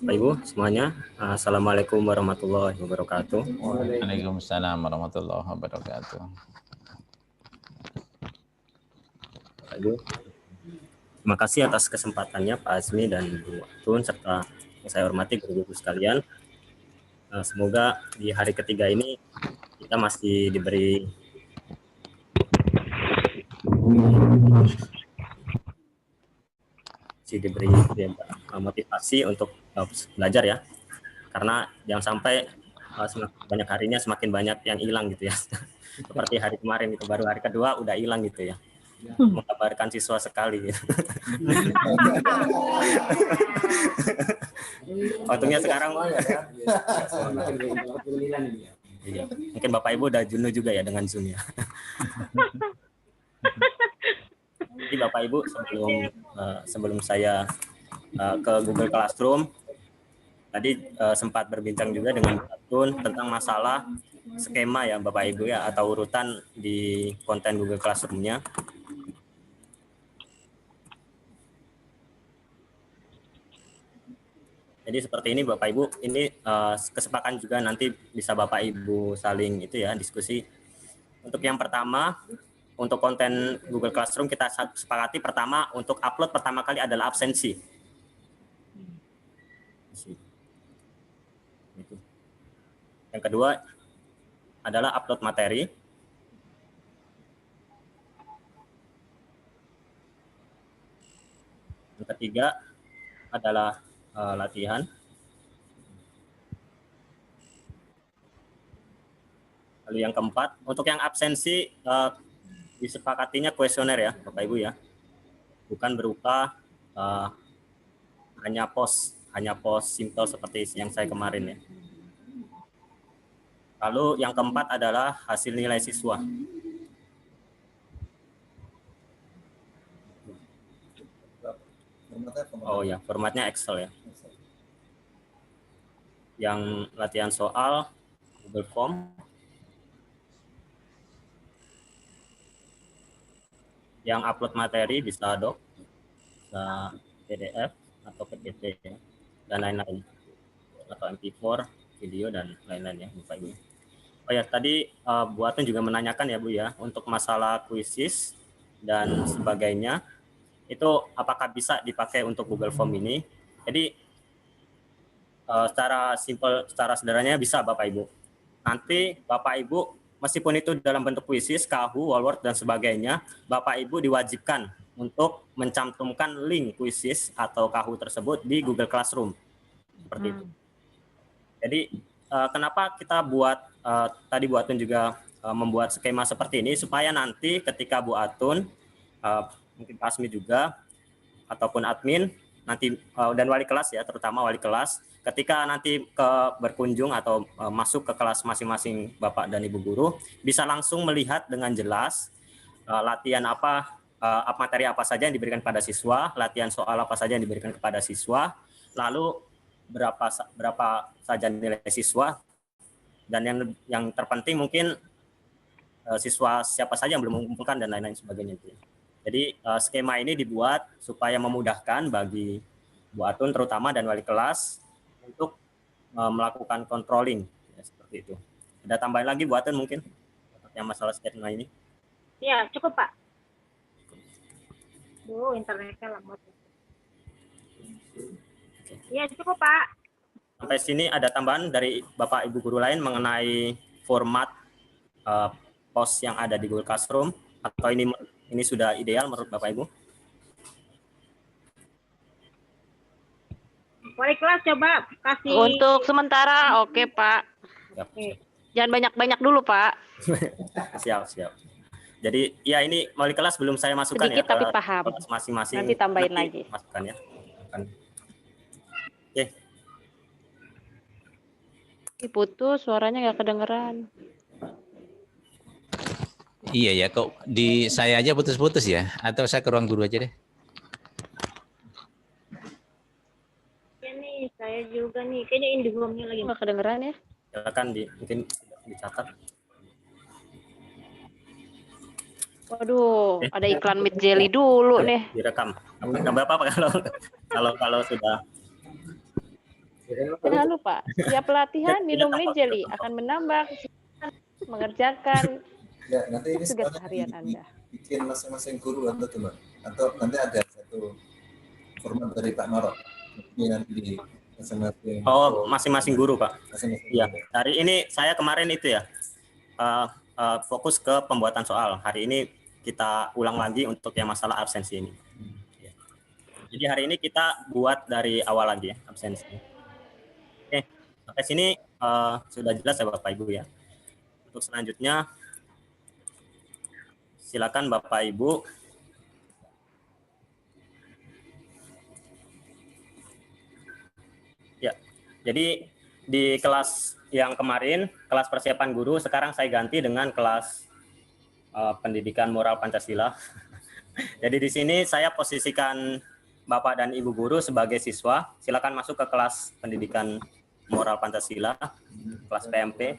Bapak Ibu semuanya, Assalamualaikum warahmatullahi wabarakatuh. Waalaikumsalam warahmatullahi wabarakatuh. Bapak Ibu, terima kasih atas kesempatannya Pak Azmi dan Bu Atun serta yang saya hormati guru-guru sekalian. Semoga di hari ketiga ini kita masih diberi motivasi untuk belajar ya, karena jangan sampai banyak harinya semakin banyak yang hilang gitu ya. Seperti hari kemarin itu baru hari kedua udah hilang gitu ya, mengkabarkan siswa sekali gitu. Untungnya sekarang iya. Mungkin Bapak Ibu udah jenuh juga ya dengan Zoom ya. Jadi Bapak Ibu sebelum saya ke Google Classroom tadi sempat berbincang juga dengan Pak Atun tentang masalah skema ya Bapak Ibu ya, atau urutan di konten Google Classroom-nya. Jadi seperti ini Bapak Ibu, ini kesepakatan juga nanti bisa Bapak Ibu saling itu ya diskusi. Untuk yang pertama, untuk konten Google Classroom kita sepakati pertama untuk upload pertama kali adalah absensi. Yang kedua adalah upload materi. Yang ketiga adalah latihan. Lalu yang keempat, untuk yang absensi disepakatinya kuesioner ya Bapak Ibu ya, bukan berupa hanya post simple seperti yang saya kemarin ya. Lalu yang keempat adalah hasil nilai siswa. Oh ya, formatnya Excel ya. Yang latihan soal Google Form. Yang upload materi bisa doc, bisa PDF atau PPT ya, dan lain-lain, atau MP4, video dan lain-lain ya Bapak Ibu. Oh ya, tadi Bu Atun juga menanyakan ya Bu ya, untuk masalah kuisis dan sebagainya, itu apakah bisa dipakai untuk Google Form ini? Jadi secara sederhananya bisa Bapak Ibu. Nanti Bapak Ibu meskipun itu dalam bentuk kuisis, Kahoot, Wallword dan sebagainya, Bapak Ibu diwajibkan untuk mencantumkan link kuisis atau Kahoot tersebut di Google Classroom. Seperti itu. Jadi kenapa kita buat tadi Bu Atun juga membuat skema seperti ini supaya nanti ketika Bu Atun mungkin Pak Asmi juga ataupun admin nanti dan wali kelas ya, terutama wali kelas, ketika nanti berkunjung atau masuk ke kelas masing-masing Bapak dan Ibu guru, bisa langsung melihat dengan jelas latihan materi apa saja yang diberikan pada siswa, latihan soal apa saja yang diberikan kepada siswa, lalu berapa saja nilai siswa, dan yang terpenting mungkin siswa siapa saja yang belum mengumpulkan dan lain-lain sebagainya. Jadi skema ini dibuat supaya memudahkan bagi Bu Atun terutama dan wali kelas untuk melakukan controlling ya, seperti itu. Ada tambahan lagi Bu Atun mungkin yang masalah skema ini? Ya cukup Pak. Internetnya lambat. Ya cukup Pak. Sampai sini ada tambahan dari Bapak Ibu guru lain mengenai format post yang ada di Google Classroom, atau ini sudah ideal menurut Bapak Ibu? Wali kelas coba kasih. Untuk sementara oke Pak. Siap. Jangan banyak-banyak dulu Pak. Siap. Jadi ya ini wali kelas belum saya masukkan sedikit, ya tapi paham. Masing-masing. Nanti tambahin lagi. Masukkan ya. Oke. Putus, suaranya nggak kedengeran. Iya ya, kok di saya aja putus-putus ya? Atau saya ke ruang guru aja deh? Ya nih, saya juga nih. Kayaknya Indihome-nya lagi Nggak kedengeran ya? Silakan mungkin dicatat. Waduh, ada iklan Mid Jelly dulu nih. Direkam. Nggak apa-apa kalau sudah. Jangan lupa, setiap pelatihan minum Lead Jelly akan menambah kesempatan mengerjakan Ya, nanti ini tugas semuanya harian Anda. bikin masing-masing guru atau teman. Atau nanti ada satu format dari Pak Marok. Ini nanti di masing-masing. Oh, masing-masing guru, Pak. Masing-masing Iya. guru. Hari ini saya kemarin itu ya fokus ke pembuatan soal. Hari ini kita ulang lagi untuk yang masalah absensi ini. Ya. Jadi hari ini kita buat dari awal lagi ya absensi. Oke, sampai sini sudah jelas ya Bapak Ibu ya. Untuk selanjutnya silakan Bapak Ibu ya. Jadi di kelas yang kemarin, kelas persiapan guru, sekarang saya ganti dengan kelas pendidikan moral Pancasila. Jadi di sini saya posisikan Bapak dan Ibu guru sebagai siswa. Silakan masuk ke kelas pendidikan moral Pancasila, kelas PMP.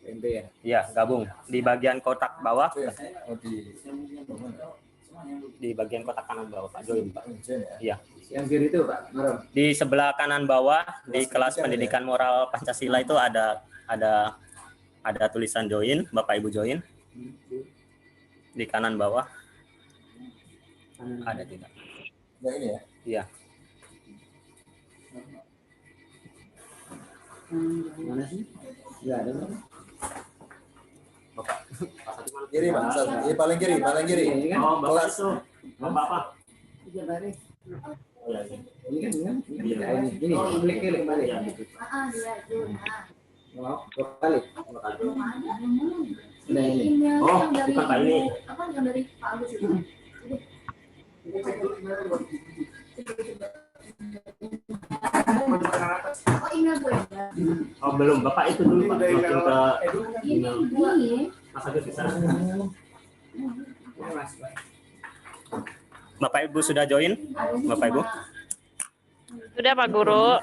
PMP ya. Iya, gabung di bagian kotak bawah. Oh, Di bagian kotak kanan bawah, Pak Join, Pak. Iya. Yang kiri itu Pak Marok. Di sebelah kanan bawah di kelas pendidikan moral Pancasila itu ada tulisan join, Bapak Ibu join. Di kanan bawah ada tidak? Yang ini ya. Iya. Mana sih? Ya, ada. Bapak. Kiri Pak. Paling kiri. Oh, Bapak Kelas. itu. Bapak apa? Ini kan ini. Klik kembali. Oh, balik. Nah, ini. Oh, bukan Pak ini. Oh, belum. Bapak itu dulu Pak. Langsung ke email. Mas Agus bisa. Bapak Ibu sudah join? Bapak Ibu? Sudah Pak Guru.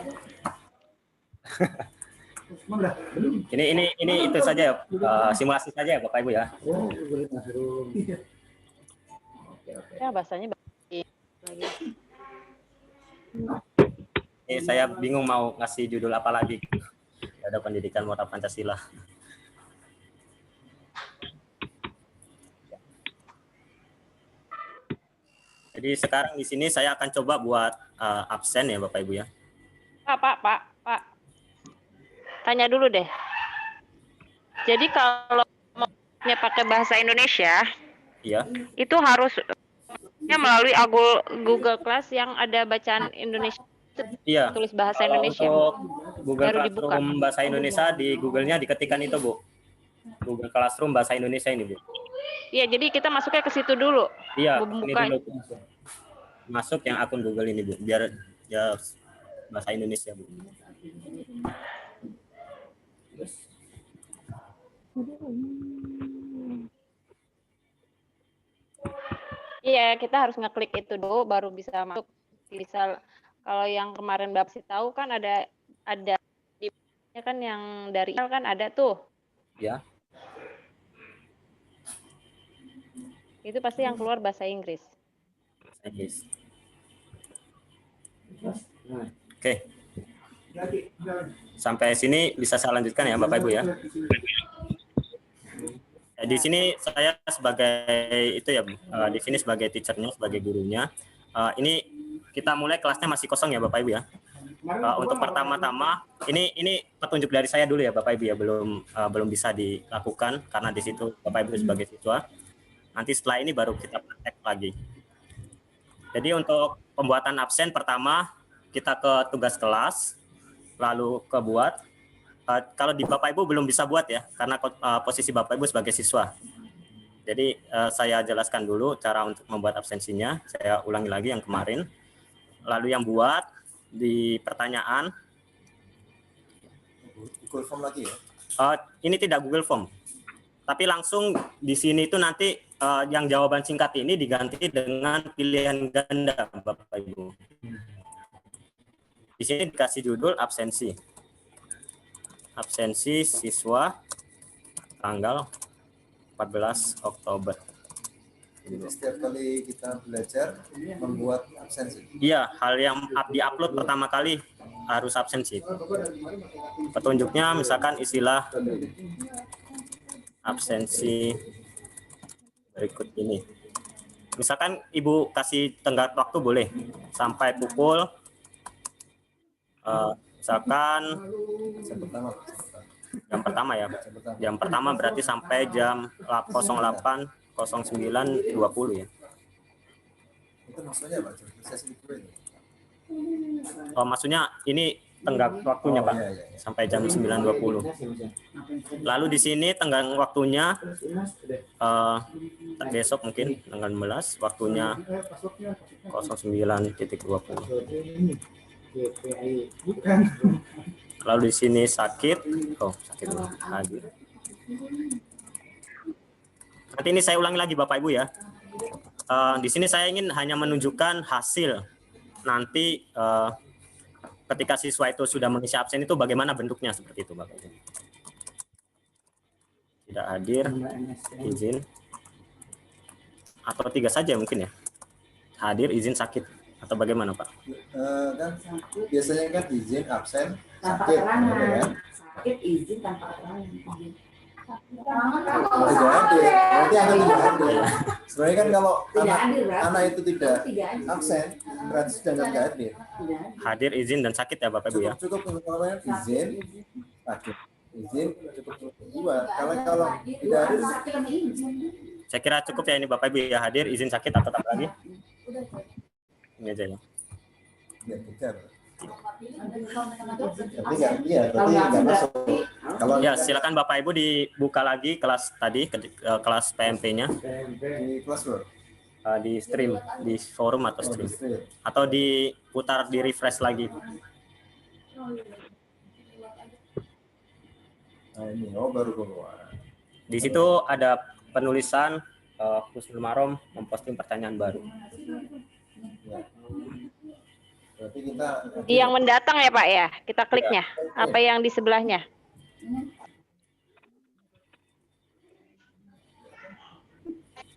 Ini itu saja simulasi saja ya Bapak Ibu ya. Ya bahasanya lagi. Ini saya bingung mau ngasih judul apa lagi. Ada pendidikan moral Pancasila. Jadi sekarang di sini saya akan coba buat absen ya Bapak Ibu ya. Pak. Tanya dulu deh. Jadi kalau mau pakai bahasa Indonesia, Iya. itu harus melalui Google Class yang ada bacaan Indonesia, Iya. tulis bahasa Indonesia. Untuk Google Baru Classroom bahasa Indonesia di Google-nya diketikkan itu Bu. Google Classroom bahasa Indonesia ini Bu. Iya, jadi kita masuknya ke situ dulu. Iya, Bu, ini buka. dulu. Masuk yang akun Google ini Bu, biar ya bahasa Indonesia Bu. Iya, kita harus ngeklik itu dulu baru bisa masuk. Bisa kalau yang kemarin Bapak sih tahu kan ada di kan yang dari kan ada tuh. Ya. Itu pasti yang keluar bahasa Inggris. Inggris. Oke. Sampai sini bisa saya lanjutkan ya Bapak Ibu ya. Di sini saya sebagai itu ya, di sini sebagai teachernya, sebagai gurunya. Ini kita mulai kelasnya masih kosong ya Bapak Ibu ya. Untuk pertama-tama ini petunjuk dari saya dulu ya Bapak Ibu ya, belum bisa dilakukan karena di situ Bapak Ibu sebagai siswa. Nanti setelah ini baru kita praktek lagi. Jadi untuk pembuatan absen pertama kita ke tugas kelas, lalu ke buat. Kalau di Bapak Ibu belum bisa buat ya, karena posisi Bapak Ibu sebagai siswa. Jadi saya jelaskan dulu cara untuk membuat absensinya. Saya ulangi lagi yang kemarin. Lalu yang buat di pertanyaan. Google Form lagi ya? Ini tidak Google Form. Tapi langsung di sini itu nanti yang jawaban singkat ini diganti dengan pilihan ganda Bapak Ibu. Di sini dikasih judul absensi. Absensi siswa tanggal 14 Oktober. Jadi setiap kali kita belajar membuat absensi. Iya, hal yang diupload pertama kali harus absensi. Petunjuknya misalkan isilah absensi berikut ini. Misalkan Ibu kasih tenggat waktu boleh sampai pukul misalkan jam pertama ya. Jam pertama berarti sampai jam 08.09.20 ya. Itu maksudnya Pak? Sesi kedua ini? Oh, maksudnya ini tenggat waktunya Pak, Iya. sampai jam 9.20. Lalu di sini tenggat waktunya besok mungkin tanggal 16, waktunya 09.20. Lalu di sini sakit, sakit hadir. Nanti ini saya ulangi lagi Bapak Ibu ya. Di sini saya ingin hanya menunjukkan hasil nanti ketika siswa itu sudah mengisi absen itu bagaimana bentuknya seperti itu Bapak Ibu. Tidak hadir, izin, atau 3 saja mungkin ya. Hadir, izin, sakit, atau bagaimana Pak? Kan biasanya kan izin, absen, sakit, kan? Sakit izin tanpa keterangan. Tidak hadir, berarti anak tidak hadir. Sebenarnya kan kalau anak itu tidak absen, berarti sudah tidak hadir. Hadir, izin, dan sakit ya Bapak Ibu ya. Cukup pengalaman izin, sakit, izin, cukup dua. Kalau tidak hadir, Saya kira cukup ya ini Bapak Ibu ya, hadir, izin, sakit, atau tambah lagi? Ini aja ya. ya kejar. Tapi nggak masuk. Kalau Ya, silakan Bapak Ibu dibuka lagi kelas tadi, kelas PMP-nya di kelas bro, di stream, di forum atau stream, atau diputar, di refresh lagi. nah ini baru keluar. Di situ ada penulisan Husnul Marom memposting pertanyaan baru. Ya. Berarti kita Yang mendatang ya Pak ya, kita kliknya. Apa yang di sebelahnya?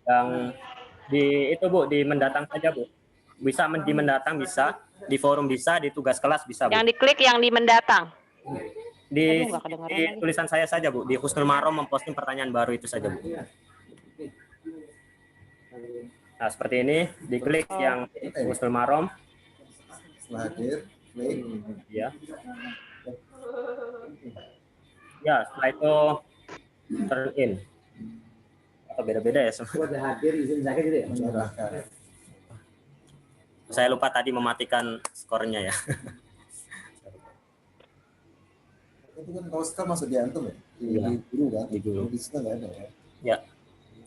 Yang di itu Bu, di mendatang saja Bu. Bisa di mendatang, bisa di forum, bisa di tugas kelas, bisa Bu. Yang diklik yang di mendatang. Di, Aduh, nggak kedengeran di lagi. tulisan saya saja Bu, di Husnul Marom memposting pertanyaan baru itu saja Bu. Nah seperti ini, diklik yang Husnul Marom, setelah hadir, klik. ya. Ya, setelah itu turn in. Atau beda-beda ya semua. Serahkan. Saya lupa tadi mematikan skornya ya. Itu kan kalau sekarang masuk di antum ya, Iya. di guru kan, Di guru. di situ nggak ada ya. Ya.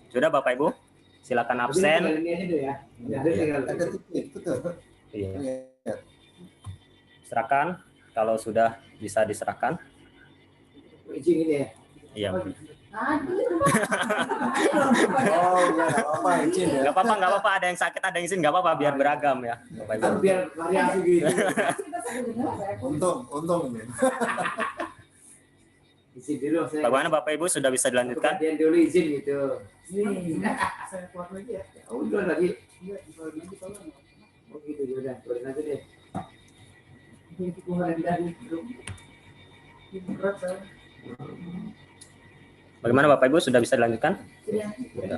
Sudah Bapak Ibu, silakan absen. Ada titik itu tuh. Iya. Iya. Serahkan kalau sudah bisa diserahkan. Iya. Oh iya, nggak apa-apa izin ya. Nggak apa-apa, ada yang sakit, ada yang izin, nggak apa-apa, biar beragam ya, Bapak Ibu. Biar variasi gitu. Untung ini. Izin dulu saya. Bagaimana Bapak Ibu, sudah bisa dilanjutkan? Dia dulu izin gitu. Saya keluar lagi ya. Udah lagi. Oh gitu ya udah, keluarin aja deh. Bagaimana Bapak Ibu, sudah bisa dilanjutkan? Sudah.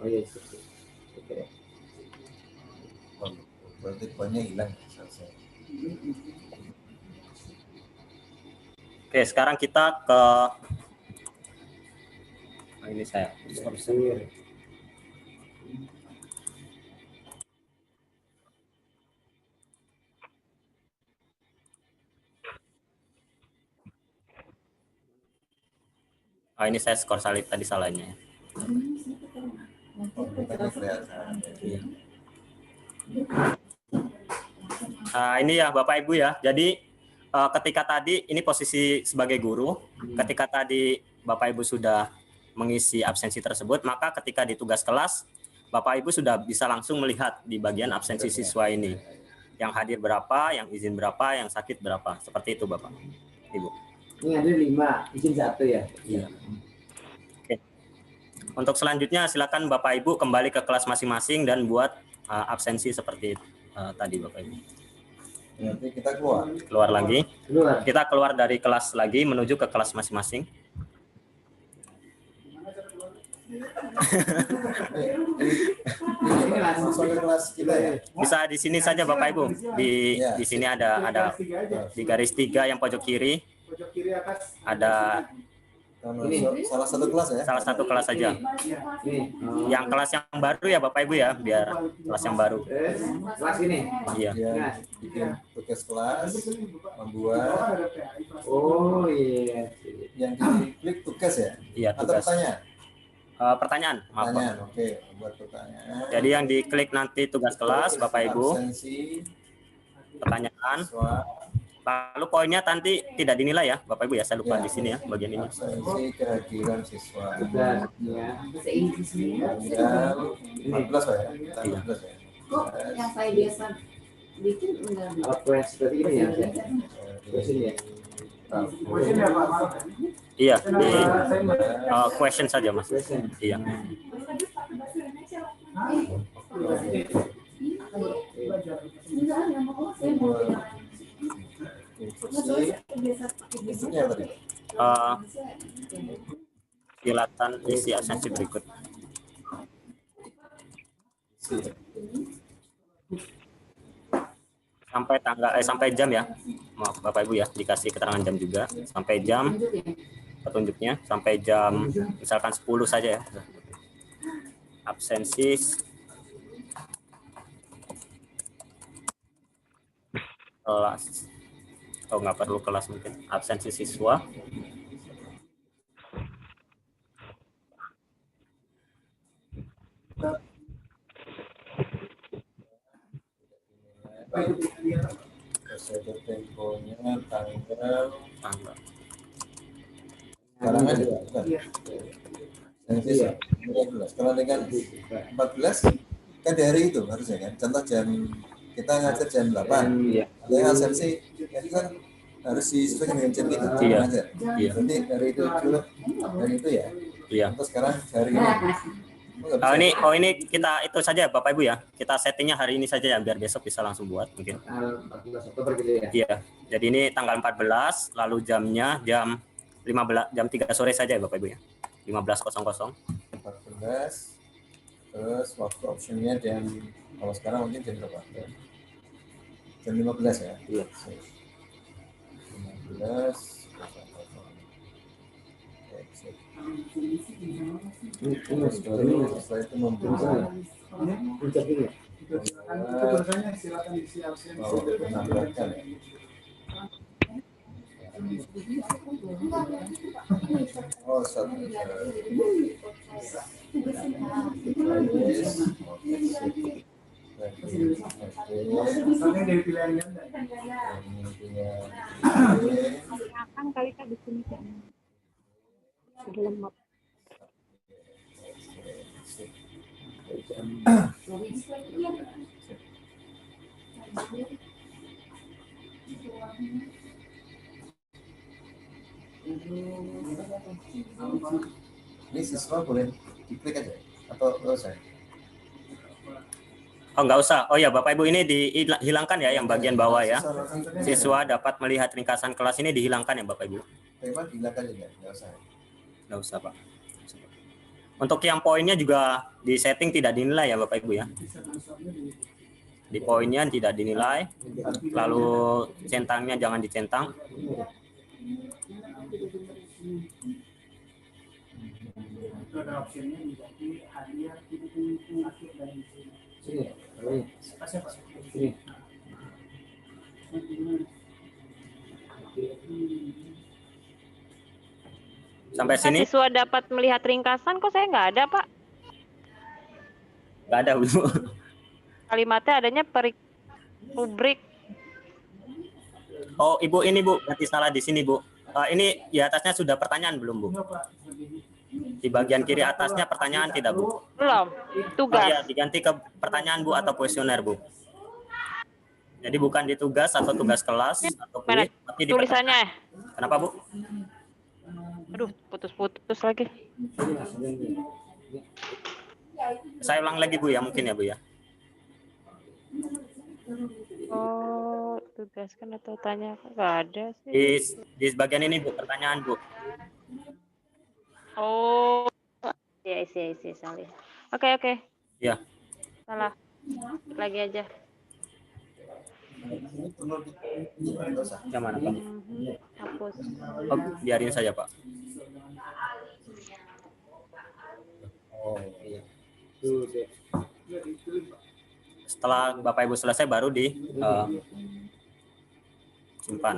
Oh iya. Berarti poinnya hilang. Selesai. Oke, sekarang kita ke ini saya. Ini saya skor salib tadi salahnya. Oh, makanya kelihatan. Iya. Ini ya Bapak Ibu ya. Jadi ketika tadi ini posisi sebagai guru, ketika tadi Bapak Ibu sudah mengisi absensi tersebut, maka ketika di tugas kelas Bapak Ibu sudah bisa langsung melihat di bagian absensi siswa ini. Yang hadir berapa, yang izin berapa, yang sakit berapa. Seperti itu Bapak Ibu. Ini ada 5, izin 1 ya. Iya. Oke. Untuk selanjutnya silakan Bapak Ibu kembali ke kelas masing-masing dan buat absensi seperti tadi Bapak Ibu. Nanti kita keluar. Keluar lagi. Keluar. Kita keluar dari kelas lagi menuju ke kelas masing-masing. Ini langsung ke kelas kita ya. Bisa di sini saja Bapak Ibu. Di sini ada di garis 3 yang pojok kiri Pojok kiri atas. ada Salah satu kelas ya. salah satu kelas saja. Ini. Yang kelas yang baru ya Bapak Ibu ya, biar kelas yang baru. Kelas ini. Iya. Dia bikin tugas kelas, membuat Oh iya. yang diklik tugas ya. Iya, Atau tugas. pertanyaan. Pertanyaan, maaf. Pak. Pertanyaan, oke. Buat pertanyaan. Jadi yang diklik nanti tugas kelas Bapak Ibu, Absensi, pertanyaan, siswa, lalu poinnya nanti tidak dinilai ya Bapak Ibu ya, saya lupa di sini ya bagian ini. absensi kehadiran siswa. Tugas ya. Bahasa Inggris ini. Tanggal 14 Pak ya. Iya. Tanggal 14 ya. Kok yang saya biasa bikin enggak? Kalau kue seperti ini ya. Kue sini ya. Iya, di question saja Mas. Question. Iya. Enggak, yang mau saya mau Instruksi, instruksinya apa tadi? Kilatan isi absensi berikut. Sampai sampai jam ya. Maaf Bapak Ibu ya, dikasih keterangan jam juga. Sampai jam petunjuknya sampai jam misalkan 10 saja ya. Absensi kelas. Oh, nggak perlu kelas mungkin. Absensi siswa. Prosedur temponya tanggal Tanggal. sekarang aja bukan? Absensi ya. 14. Kalau dengan 14 kan di hari itu harusnya kan. Contoh jam kita ngajar jam 8. Iya. Ada yang absensi itu kan harus disesuaikan dengan jam itu. Iya. Ngajar. Iya. Nanti dari itu dulu dan itu ya. Iya. Terus sekarang hari ini. Oh, nggak bisa. Ini kita itu saja Bapak Ibu ya. Kita settingnya hari ini saja ya biar besok bisa langsung buat mungkin. Tanggal 14 Oktober gitu ya. Iya. Jadi ini tanggal 14 lalu jamnya jam 15 jam 3 sore saja ya Bapak Ibu ya. 15.00. 14. Terus waktu optionnya jam kalau sekarang mungkin jam berapa? Jam 15 ya. Iya. 15. Setelah itu membuka Puncak ini. menambahkan ya. Oh, satu. Akan kali Kak di sini Kak. Sudah lemot. Ini siswa boleh diklik aja atau saya? Oh, nggak usah. Oh ya Bapak Ibu ini dihilangkan ya yang bagian bawah ya. Siswa dapat melihat ringkasan kelas ini dihilangkan ya Bapak Ibu. Tema dihilangkan juga, nggak usah. Nggak usah Pak. Untuk yang poinnya juga di setting tidak dinilai ya Bapak Ibu ya. Di poinnya tidak dinilai. Lalu centangnya jangan dicentang. Sini. Sini. Sampai sini Siswa dapat melihat ringkasan, kok saya nggak ada, Pak. nggak ada Bu. Kalimatnya adanya rubrik. Oh Ibu ini Bu, berarti salah di sini Bu. Ini di atasnya sudah pertanyaan belum Bu? Di bagian kiri atasnya pertanyaan tidak Bu? Belum. Tugas. Iya, diganti ke pertanyaan Bu atau kuesioner Bu. Jadi bukan di tugas atau tugas kelas atau Mana kuis, tapi di tulisannya? pertanyaan. Kenapa Bu? Aduh, putus-putus lagi. Saya ulang lagi Bu ya, mungkin ya Bu ya. Oh, Tugaskan atau tanya, nggak ada sih. Di bagian ini Bu, pertanyaan Bu. Oh, ya isi salah. Oke. Ya. Salah. Lagi aja. Ini perlu nggak usah. Yang mana Pak? Hapus. Oh, biarin saja Pak. Oh iya. Setelah Bapak Ibu selesai baru di simpan.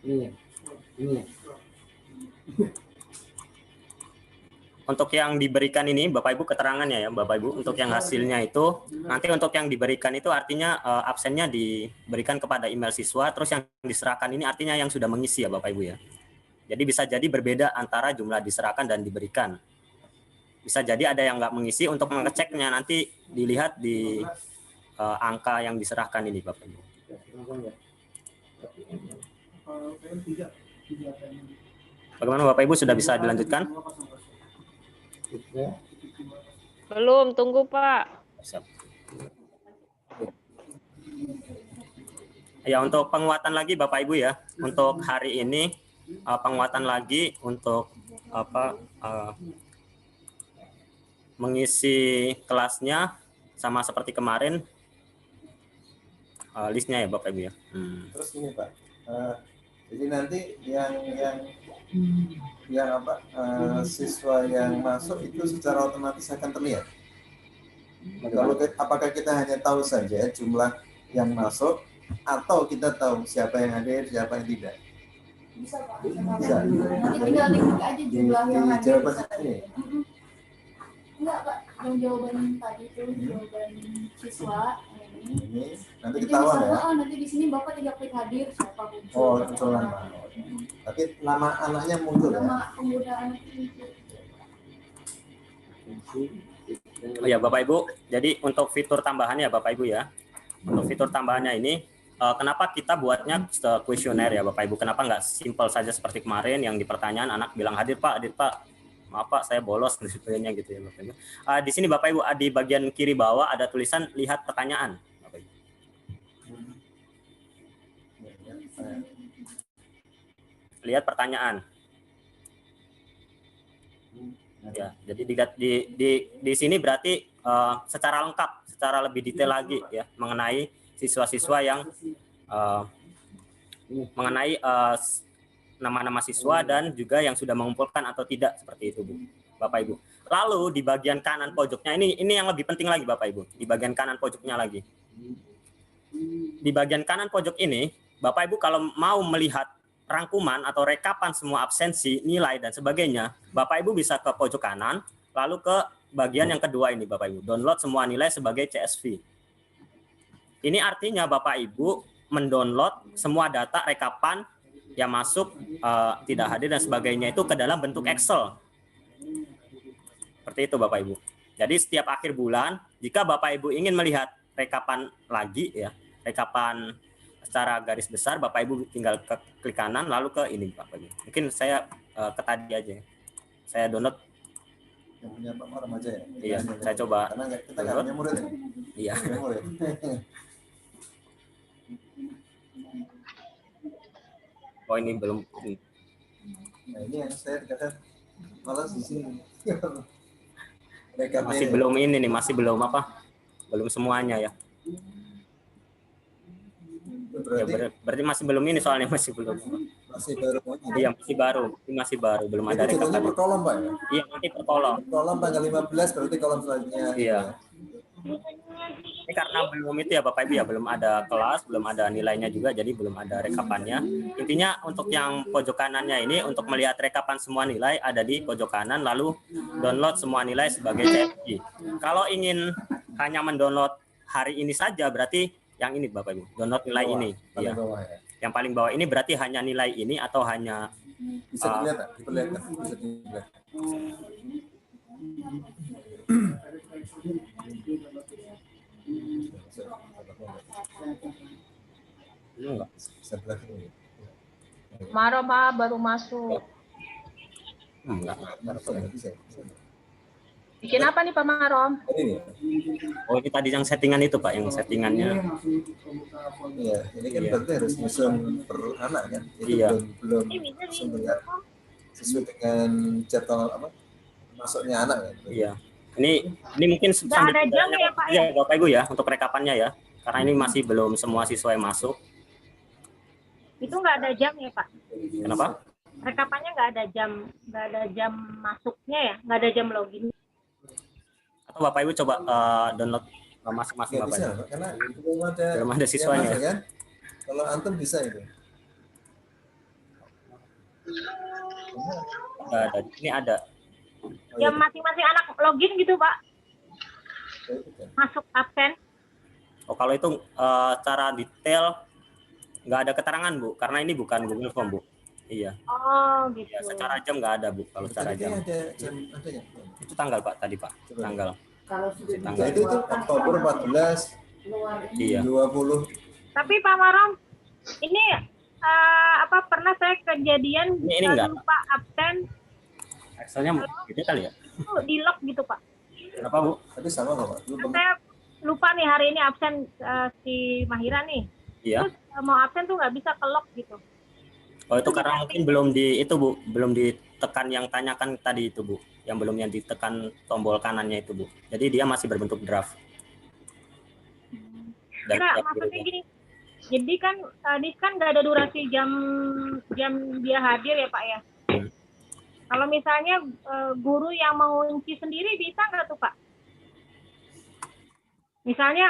Ini. Untuk yang diberikan ini Bapak Ibu keterangannya ya Bapak Ibu, untuk yang hasilnya itu nanti untuk yang diberikan itu artinya absennya diberikan kepada email siswa, terus yang diserahkan ini artinya yang sudah mengisi ya Bapak Ibu ya. Jadi bisa jadi berbeda antara jumlah diserahkan dan diberikan. Bisa jadi ada yang nggak mengisi, untuk mengeceknya nanti dilihat di angka yang diserahkan ini Bapak Ibu. Bagaimana Bapak Ibu, sudah bisa dilanjutkan? Belum, tunggu Pak. Siap. Ya, untuk penguatan lagi Bapak Ibu ya, untuk hari ini penguatan lagi untuk mengisi kelasnya sama seperti kemarin, listnya ya Bapak Ibu ya. Terus ini Pak, jadi nanti yang apa siswa yang masuk itu secara otomatis akan terlihat. Kalau apakah kita hanya tahu saja jumlah yang masuk atau kita tahu siapa yang hadir, siapa yang tidak? Bisa Pak. Bisa. Nanti tinggal diklik aja jumlah yang Di hadir. jawaban ini. Enggak Pak, yang jawaban tadi itu jawaban siswa ini. Ini nanti ketahuan ya. Nanti di sini Bapak tinggal klik hadir siapa muncul. Oh, itu nama. Tapi nama anaknya muncul ya. Nama penggunaan itu. Oh ya Bapak Ibu, jadi untuk fitur tambahannya Bapak Ibu ya, untuk fitur tambahannya ini, kenapa kita buatnya kuesioner ya Bapak Ibu? Kenapa nggak simpel saja seperti kemarin yang di pertanyaan anak bilang hadir Pak, maaf Pak saya bolos sebetulnya gitu ya Bapak Ibu. Di sini Bapak Ibu di bagian kiri bawah ada tulisan lihat pertanyaan. Bapak Ibu. Lihat pertanyaan. Ya, jadi di sini berarti secara lengkap, secara lebih detail lagi ya mengenai siswa-siswa yang mengenai nama-nama siswa dan juga yang sudah mengumpulkan atau tidak, seperti itu Bu, Bapak Ibu. Lalu di bagian kanan pojoknya ini yang lebih penting lagi Bapak Ibu, di bagian kanan pojoknya lagi. Di bagian kanan pojok ini Bapak Ibu kalau mau melihat rangkuman atau rekapan semua absensi, nilai dan sebagainya, Bapak Ibu bisa ke pojok kanan, lalu ke bagian yang kedua ini Bapak Ibu, download semua nilai sebagai CSV. Ini artinya Bapak Ibu mendownload semua data rekapan yang masuk, tidak hadir dan sebagainya itu ke dalam bentuk Excel. Seperti itu Bapak Ibu. Jadi setiap akhir bulan, jika Bapak Ibu ingin melihat rekapan lagi ya, rekapan secara garis besar, Bapak Ibu tinggal klik kanan lalu ke ini Bapak Ibu. Mungkin saya ke tadi aja. Saya download. Yang punya Pak Maram aja ya. Iya, saya coba. Karena kita nggak punya murid ya. Iya. Punya murid. Oh ini belum. Nah ini yang saya katakan malah di sini. Masih belum ini nih, masih belum apa? Belum semuanya ya. Berarti masih belum ini, soalnya masih belum. Masih baru. Iya masih baru, belum ada rekapan. Per kolom Pak ya? Iya nanti per kolom. Kolom tanggal 15 berarti kolom selanjutnya. Iya. Ini karena belum itu ya Bapak Ibu ya, belum ada kelas, belum ada nilainya juga, jadi belum ada rekapannya. Intinya untuk yang pojok kanannya ini untuk melihat rekapan semua nilai ada di pojok kanan, lalu download semua nilai sebagai CSV. Kalau ingin hanya mendownload hari ini saja berarti yang ini Bapak Ibu, download nilai ini. Iya. Yang paling bawah ini berarti hanya nilai ini atau hanya bisa dilihat, diperlihatkan, bisa dilihat. Enggak. Bisa dilihat dulu. Marom Pak baru masuk. Enggak. Bisa. Bikin apa nih Pak Marom? Ini nih. Oh, ini tadi yang settingan itu Pak, yang settingannya. Iya, ini kan berarti harus nyusun per anak kan. Itu Iya. belum langsung lihat sesuai dengan jadwal apa masuknya anak kan. Iya. Ini mungkin Nggak ada jam ya, Pak, ya? Iya, Bapak Ibu ya, untuk rekapannya ya. Karena ini masih belum semua siswa yang masuk. Itu nggak ada jam ya Pak? Kenapa? Rekapannya nggak ada jam masuknya ya? Nggak ada jam login. Atau Bapak Ibu coba download masing-masing Nggak Bapak bisa, Ibu. Pak, karena belum ada siswanya. yang masuk, kan? Kalau antum bisa itu. Nggak ada. Ini ada. Jam masing-masing anak login gitu Pak? Masuk absen? Oh, kalau itu cara detail nggak ada keterangan Bu, karena ini bukan Google Form Bu. Iya. Oh gitu. Ya, secara jam nggak ada Bu, kalau secara jam. Ada jam adanya. Itu tanggal Pak tadi Pak, tanggal. Nah, itu Oktober 14, Iya. 20. Tapi Pak Marom, ini pernah saya kejadian Ini enggak. lupa absen Excelnya gitu kali ya. itu di lock gitu Pak. Kenapa Bu? Tapi sama kok, Pak. Saya lupa nih hari ini absen si Mahira nih. Iya. Terus mau absen tuh nggak bisa ke lock gitu. Oh, itu karena mungkin belum ditekan yang tanyakan tadi itu Bu, yang belum yang ditekan tombol kanannya itu Bu. Jadi dia masih berbentuk draft. Dan Enggak, tiap maksudnya gurunya. gini. Jadi kan tadi kan nggak ada durasi jam dia hadir ya Pak ya. Kalau misalnya guru yang mau ngunci sendiri bisa nggak tuh Pak? Misalnya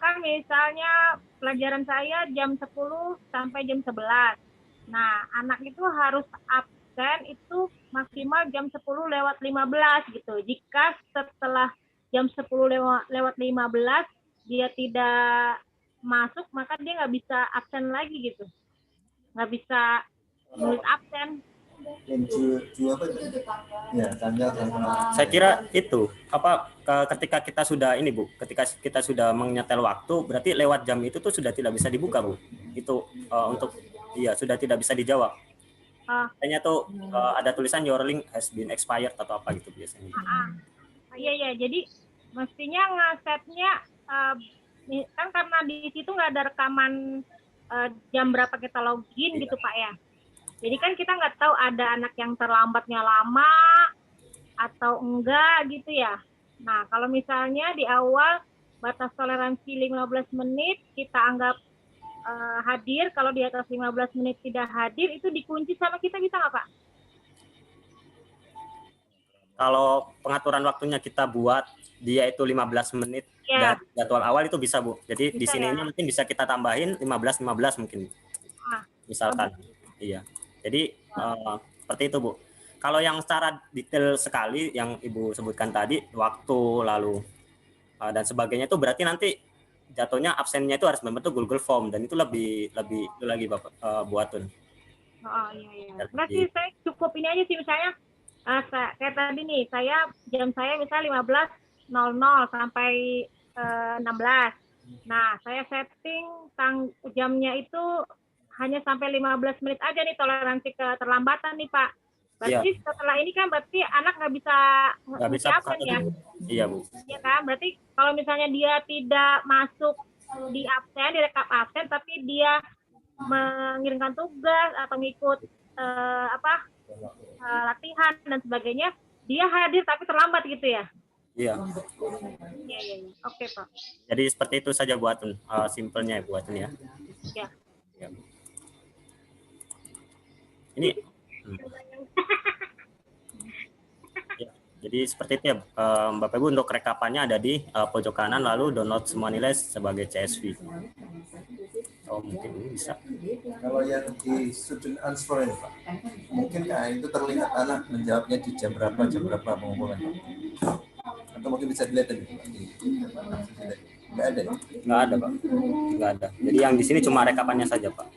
kan misalnya pelajaran saya jam 10 sampai jam 11. Nah, anak itu harus absen itu maksimal jam 10 lewat 15 gitu. Jika setelah jam 10 lewat 15 dia tidak masuk, maka dia nggak bisa absen lagi gitu. Nggak bisa nulis absen. Yang dua apa itu? Ya, tanggal sama. Saya kira itu ketika kita sudah ini Bu, ketika kita sudah menyetel waktu, berarti lewat jam itu tuh sudah tidak bisa dibuka Bu. Itu untuk sudah tidak bisa dijawab. Kayaknya tuh ada tulisan your link has been expired atau apa gitu biasanya. Iya, jadi mestinya ngesetnya kan karena di situ nggak ada rekaman jam berapa kita login gitu Pak ya. Jadi kan kita nggak tahu ada anak yang terlambatnya lama atau enggak gitu ya. Nah, kalau misalnya di awal batas toleransi 15 menit kita anggap hadir, kalau di atas 15 menit tidak hadir itu dikunci sama kita, bisa nggak Pak? Kalau pengaturan waktunya kita buat dia itu 15 menit dari jadwal awal itu bisa Bu. Jadi bisa, di sininya mungkin bisa kita tambahin 15 mungkin. Misalkan. Iya. Jadi seperti itu Bu. Kalau yang secara detail sekali yang Ibu sebutkan tadi, waktu lalu dan sebagainya itu berarti nanti jatuhnya absennya itu harus membentuk Google Form dan itu lebih itu lagi Bapak buatun. Oh iya. Berarti saya cukup ini aja sih misalnya kayak tadi nih jam saya misalnya 15.00 sampai 16. Nah, saya setting jamnya itu hanya sampai 15 menit aja nih toleransi keterlambatan nih Pak. Berarti setelah ini kan berarti anak nggak bisa absen ya? Iya Bu. Iya kan? Berarti kalau misalnya dia tidak masuk di absen, direkap absen, tapi dia mengirimkan tugas atau ngikut latihan dan sebagainya, dia hadir tapi terlambat gitu ya? Iya. Iya. Oke Pak. Jadi seperti itu saja buatun, simpelnya buatun ya. Iya. Ya. Ini. Ya, jadi seperti itu ya, Bapak Ibu, untuk rekapannya ada di pojok kanan, lalu download semua nilai sebagai CSV. Oh mungkin ini bisa. Kalau yang di student answer ini Pak, mungkin itu terlihat anak menjawabnya di jam berapa pengumpulan. Atau mungkin bisa dilihat tadi. Nggak ada ya? Nggak ada Pak. Nggak ada. Jadi yang di sini cuma rekapannya saja Pak.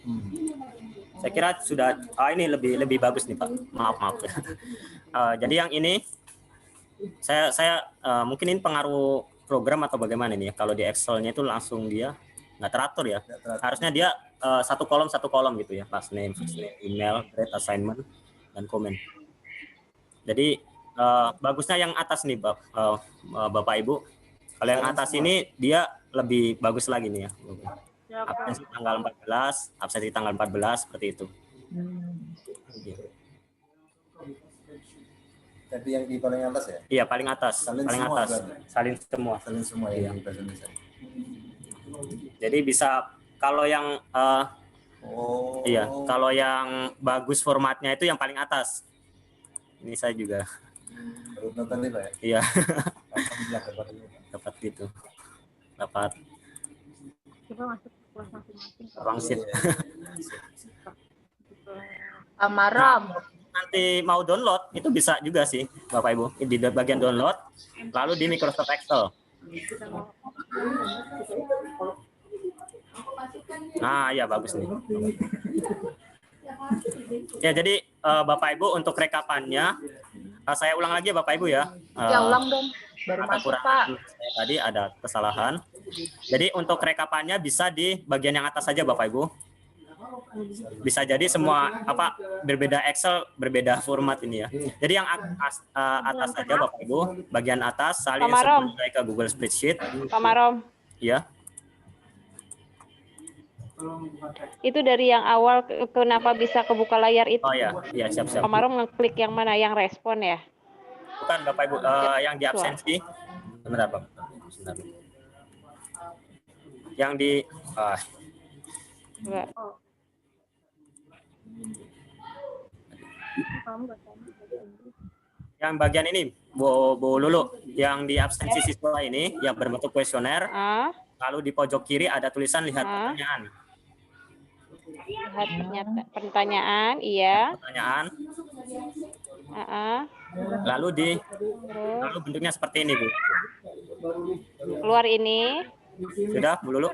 Saya kira sudah ini lebih bagus nih Pak. Maaf. Jadi yang ini saya mungkin ini pengaruh program atau bagaimana nih? Kalau di Excel-nya itu langsung dia nggak teratur ya. Nggak teratur. Harusnya dia satu kolom gitu ya, last name, first name, email, grade, assignment, dan komen. Jadi bagusnya yang atas nih Bapak Ibu. Kalau yang atas ini dia lebih bagus lagi nih ya. Absensi tanggal 14, absensi tanggal 14 seperti itu. Jadi yang di paling atas ya? Iya, paling atas. Salin paling semua atas. berarti? Salin semua. Salin semua Iya. ya di bahasa Indonesia. Jadi bisa kalau yang iya, kalau yang bagus formatnya itu yang paling atas. Ini saya juga Baru nonton nih Pak ya? iya Alhamdulillah dapat ini, Pak. dapat gitu. Dapat Coba masuk ke kelas masing-masing. ruang sheet. Maram. Nanti mau download itu bisa juga sih Bapak Ibu di bagian download lalu di Microsoft Excel. Nah ya bagus nih. Ya jadi Bapak Ibu untuk rekapannya saya ulang lagi ya Bapak Ibu ya. Ya ulang dong. Baru Ada masuk Pak. kurangan saya tadi ada kesalahan. Jadi untuk rekapannya bisa di bagian yang atas saja Bapak Ibu. Bisa jadi semua berbeda Excel, berbeda format ini ya. Jadi yang atas saja Bapak Ibu, bagian atas salin Pak Marom. semua ke Google Spreadsheet. Pak Marom, Ya. itu dari yang awal kenapa bisa kebuka layar itu? Oh ya, iya siap-siap. Pak Marom ngeklik yang mana? Yang respon ya? Bukan Bapak Ibu, yang di absensi. Sebentar, Pak. Sebentar. Yang di Enggak. yang bagian ini, Bu Lulu, yang di absensi siswa ini yang berbentuk kuesioner, lalu di pojok kiri ada tulisan lihat pertanyaan. Lihat pertanyaan, iya. Pertanyaan. Lalu bentuknya seperti ini, Bu. Keluar ini. Sudah, Bu Lulu?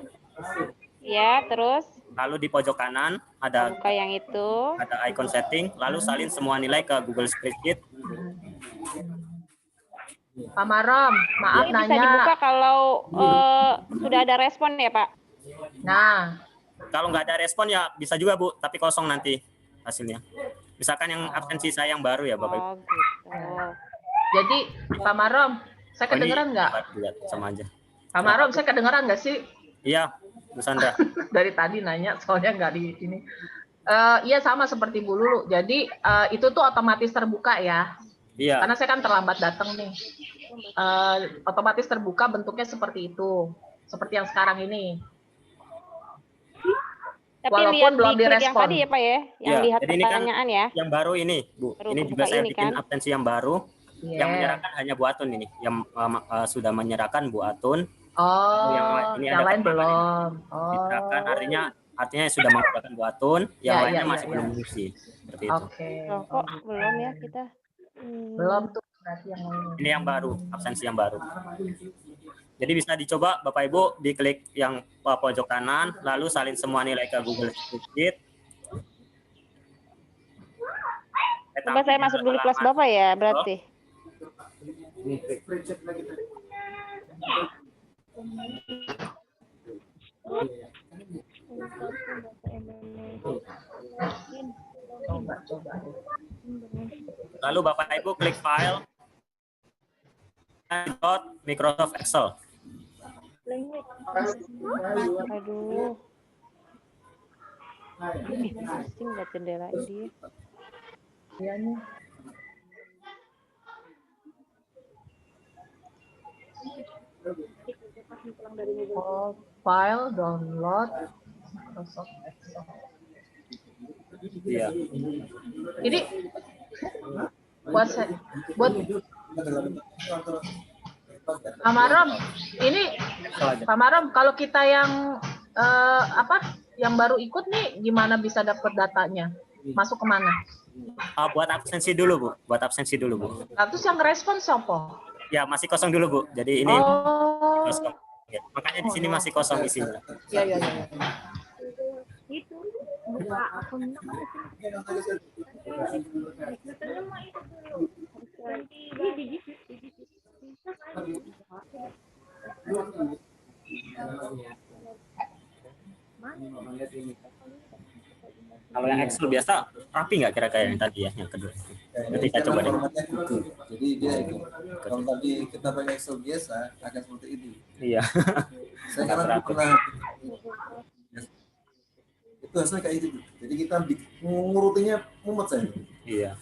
Ya, terus Lalu di pojok kanan ada buka yang itu. ada icon setting, lalu salin semua nilai ke Google Spreadsheet. Pak Marom, maaf Ini bisa nanya. dibuka kalau sudah ada respon ya, Pak? Nah, Kalau nggak ada respon ya bisa juga Bu, tapi kosong nanti hasilnya. Misalkan yang absensi saya yang baru ya Bapak Ibu. Oh, gitu. jadi Pak Marom, saya kedengeran nggak? Lihat sama aja. Pak Marom, saya kedengeran nggak sih? Iya, Bu Sandra. Dari tadi nanya, soalnya nggak di ini. Iya sama seperti Bu Lulu. Jadi itu tuh otomatis terbuka ya. Iya. Karena saya kan terlambat datang nih. Otomatis terbuka bentuknya seperti itu. Seperti yang sekarang ini. Tapi Walaupun lihat belum di klik yang direspon. tadi ya, Pak ya? Yang Iya, lihat jadi ini kan pertanyaan ya? yang baru ini, Bu. Baru Ini juga kebuka saya ini, bikin kan? absensi yang baru. Iya. Yang menyerahkan hanya Bu Atun ini. Yang sudah menyerahkan Bu Atun. Oh, ini yang ada lain belum. Oh. Diserahkan artinya sudah mengerjakan Bu Atun, yang lainnya masih belum mengisi. Seperti itu. Oke. Loh, kok belum ya kita? Belum tuh berarti yang lain. Ini yang baru, absensi yang baru. Jadi bisa dicoba Bapak Ibu diklik yang pojok kanan, lalu salin semua nilai ke Google Spreadsheet. Coba saya masuk dulu kelas Bapak ya, berarti. Lalu Bapak Ibu klik file Microsoft Excel. Aduh. Pusing lihat jendela ini. Iya nih. Oh, file download Microsoft Excel. Iya. Ini buat Pak Marom, ini Pak Marom, kalau kita yang yang baru ikut nih, gimana bisa dapat datanya? Masuk kemana? Buat absensi dulu Bu, buat absensi dulu Bu. Nah, terus yang respon siapa? Ya masih kosong dulu Bu. Jadi ini kosong. Ya, makanya di sini masih kosong isinya. Ya. Itu buka akunnya Kalau yang Excel biasa rapi nggak kira-kira yang tadi ya, yang kedua? Nanti kita coba deh. Formatnya Google. Jadi dia itu. Kalau tadi kita pakai Excel biasa akan seperti itu. Iya. Saya karena pernah itu hasilnya kayak gitu. Jadi kita ngurutinya mumet saya. Iya.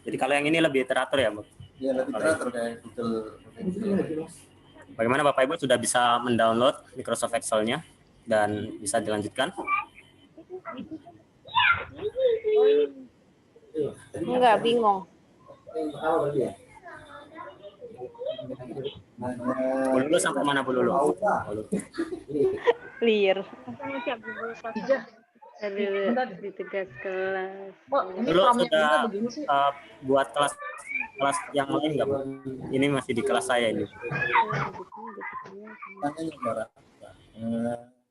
Jadi kalau yang ini lebih teratur ya, Bu? Ya lebih teratur kayak Google. Bagaimana Bapak Ibu sudah bisa mendownload Microsoft Excel-nya dan bisa dilanjutkan? Enggak, bingung. Bu Lulu sampai mana Bu Lulu? Clear. Siap Google Class. Aduh, di tugas kelas. Ini Dulu formnya sudah juga begini sih. buat kelas yang lain nggak, Bu? Ini masih di kelas saya ini.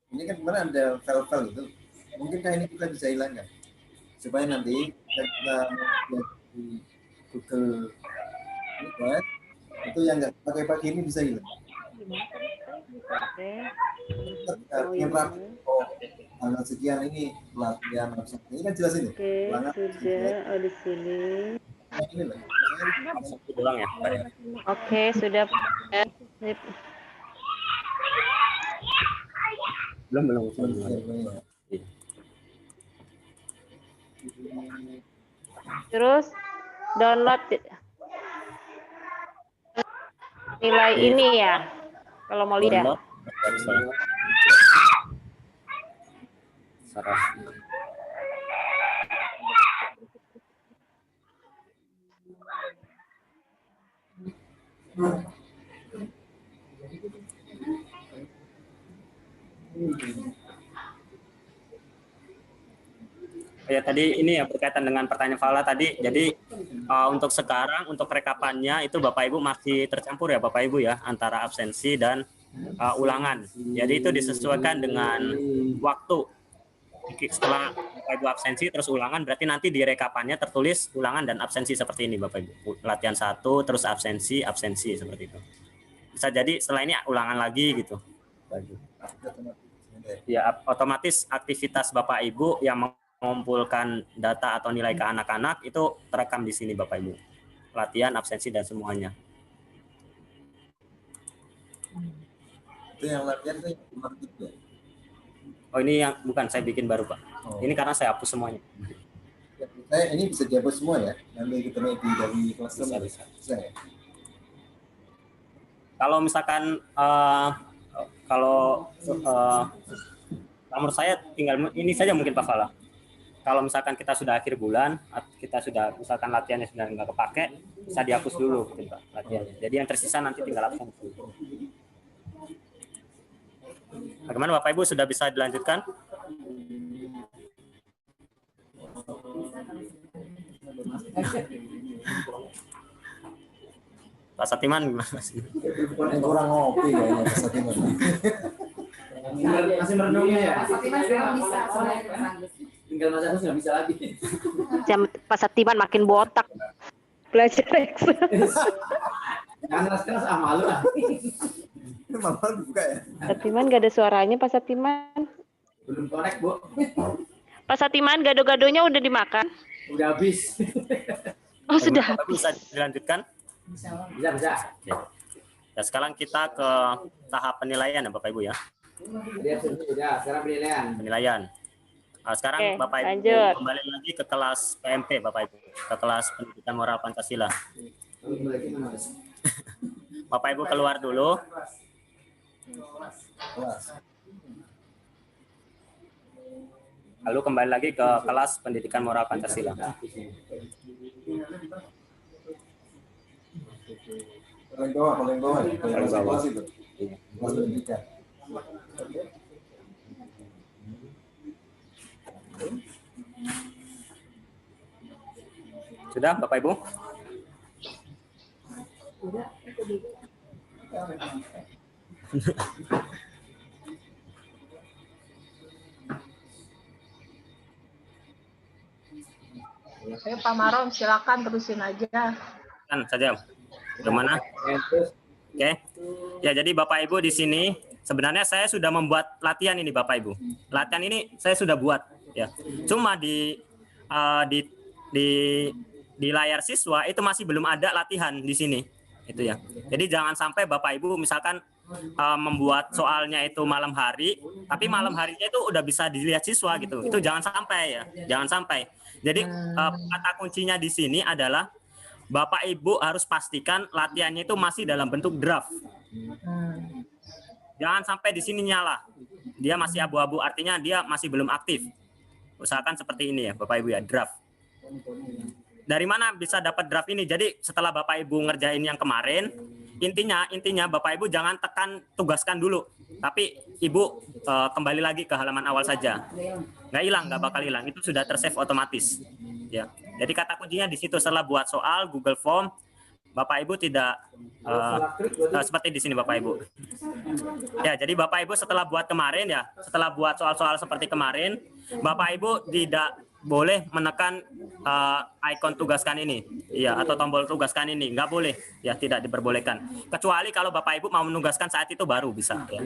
Ini kan kemarin ada file-file itu. Mungkinkah ini kita bisa hilangkan supaya nanti kita lihat di Google itu yang nggak pakai ini bisa hilang. Yang rapi, tanggal sekian ini latihan ini kan jelas ini. Oke, sudah di sini. Ini lah. Ulang ya, Pak. Oke, sudah. Sip. Belum. Terus download nilai ini ya. Kalau mau lihat. Download. Saraf. Ya tadi ini ya berkaitan dengan pertanyaan Fala tadi. Jadi untuk sekarang untuk rekapannya itu Bapak Ibu masih tercampur ya Bapak Ibu ya antara absensi dan ulangan. Jadi itu disesuaikan dengan waktu. Setelah Bapak Ibu absensi terus ulangan berarti nanti di rekapannya tertulis ulangan dan absensi seperti ini Bapak Ibu. Latihan 1 terus absensi seperti itu. Bisa jadi setelah ini ulangan lagi gitu. Ya otomatis aktivitas Bapak Ibu yang mengumpulkan data atau nilai ke anak-anak itu terekam di sini Bapak Ibu. Latihan, absensi dan semuanya. Itu yang latihan itu ya? Oh ini yang bukan saya bikin baru Pak. Oh. Ini karena saya hapus semuanya. Saya ini bisa dihapus semua ya? Nanti kita lihat dari kelas Bisa. ya? Kalau misalkan menurut saya tinggal ini saja mungkin Pak Fala. Kalau misalkan kita sudah akhir bulan, kita sudah misalkan latihannya sudah nggak kepake, bisa dihapus dulu mungkin Pak latihannya. Jadi yang tersisa nanti tinggal absensi. Bagaimana Bapak Ibu sudah bisa dilanjutkan? Pak Satiman gimana sih? Yang kurang ngopi kayaknya Pak Satiman. Masih merenungnya ya? Pak Satiman sekarang bisa soalnya. Tinggal Mas Agus nggak bisa lagi. Pak Satiman makin botak. Belajar Excel. Jangan keras malu lah. Malah dibuka ya? Satiman gak ada suaranya Pak Satiman. Belum connect, Bu. Pak Satiman gado-gadonya udah dimakan? Udah habis. Oh sudah Bapak habis. bisa dilanjutkan? Bisa. Oke. Ya, sekarang kita ke tahap penilaian ya Bapak Ibu ya. Udah, sekarang Penilaian. Sekarang Oke, Bapak Ibu lanjut. kembali lagi ke kelas PMP Bapak Ibu, ke kelas Pendidikan Moral Pancasila. Bapak Ibu keluar dulu. Lalu kembali lagi ke kelas Pendidikan Moral Pancasila. Paling bawah. Paling bawah itu. Kelas pendidikan. Sudah Bapak Ibu? Ayo Pak Marom, silakan terusin aja. Kan saja. Bagaimana? Oke. Ya, jadi Bapak Ibu di sini sebenarnya saya sudah membuat latihan ini Bapak Ibu. Latihan ini saya sudah buat ya. Cuma di layar siswa itu masih belum ada latihan di sini. Itu ya. Jadi jangan sampai Bapak Ibu misalkan membuat soalnya itu malam hari, tapi malam harinya itu udah bisa dilihat siswa gitu. Itu jangan sampai ya. Jangan sampai. Jadi kata kuncinya di sini adalah Bapak Ibu harus pastikan latihannya itu masih dalam bentuk draft. Jangan sampai di sini nyala. Dia masih abu-abu, artinya dia masih belum aktif. Usahakan seperti ini ya, Bapak Ibu ya, draft. Dari mana bisa dapat draft ini? Jadi setelah Bapak Ibu ngerjain yang kemarin, intinya Bapak Ibu jangan tekan tugaskan dulu. Tapi Ibu kembali lagi ke halaman awal saja. Nggak hilang, nggak bakal hilang. Itu sudah tersave otomatis. Ya. Jadi kata kuncinya di situ setelah buat soal Google Form, Bapak Ibu tidak seperti di sini Bapak Ibu. Ya, jadi Bapak Ibu setelah buat kemarin ya, setelah buat soal-soal seperti kemarin, Bapak Ibu tidak boleh menekan ikon tugaskan ini, ya, atau tombol tugaskan ini, nggak boleh, ya, tidak diperbolehkan. Kecuali kalau Bapak Ibu mau menugaskan saat itu baru bisa. Ya.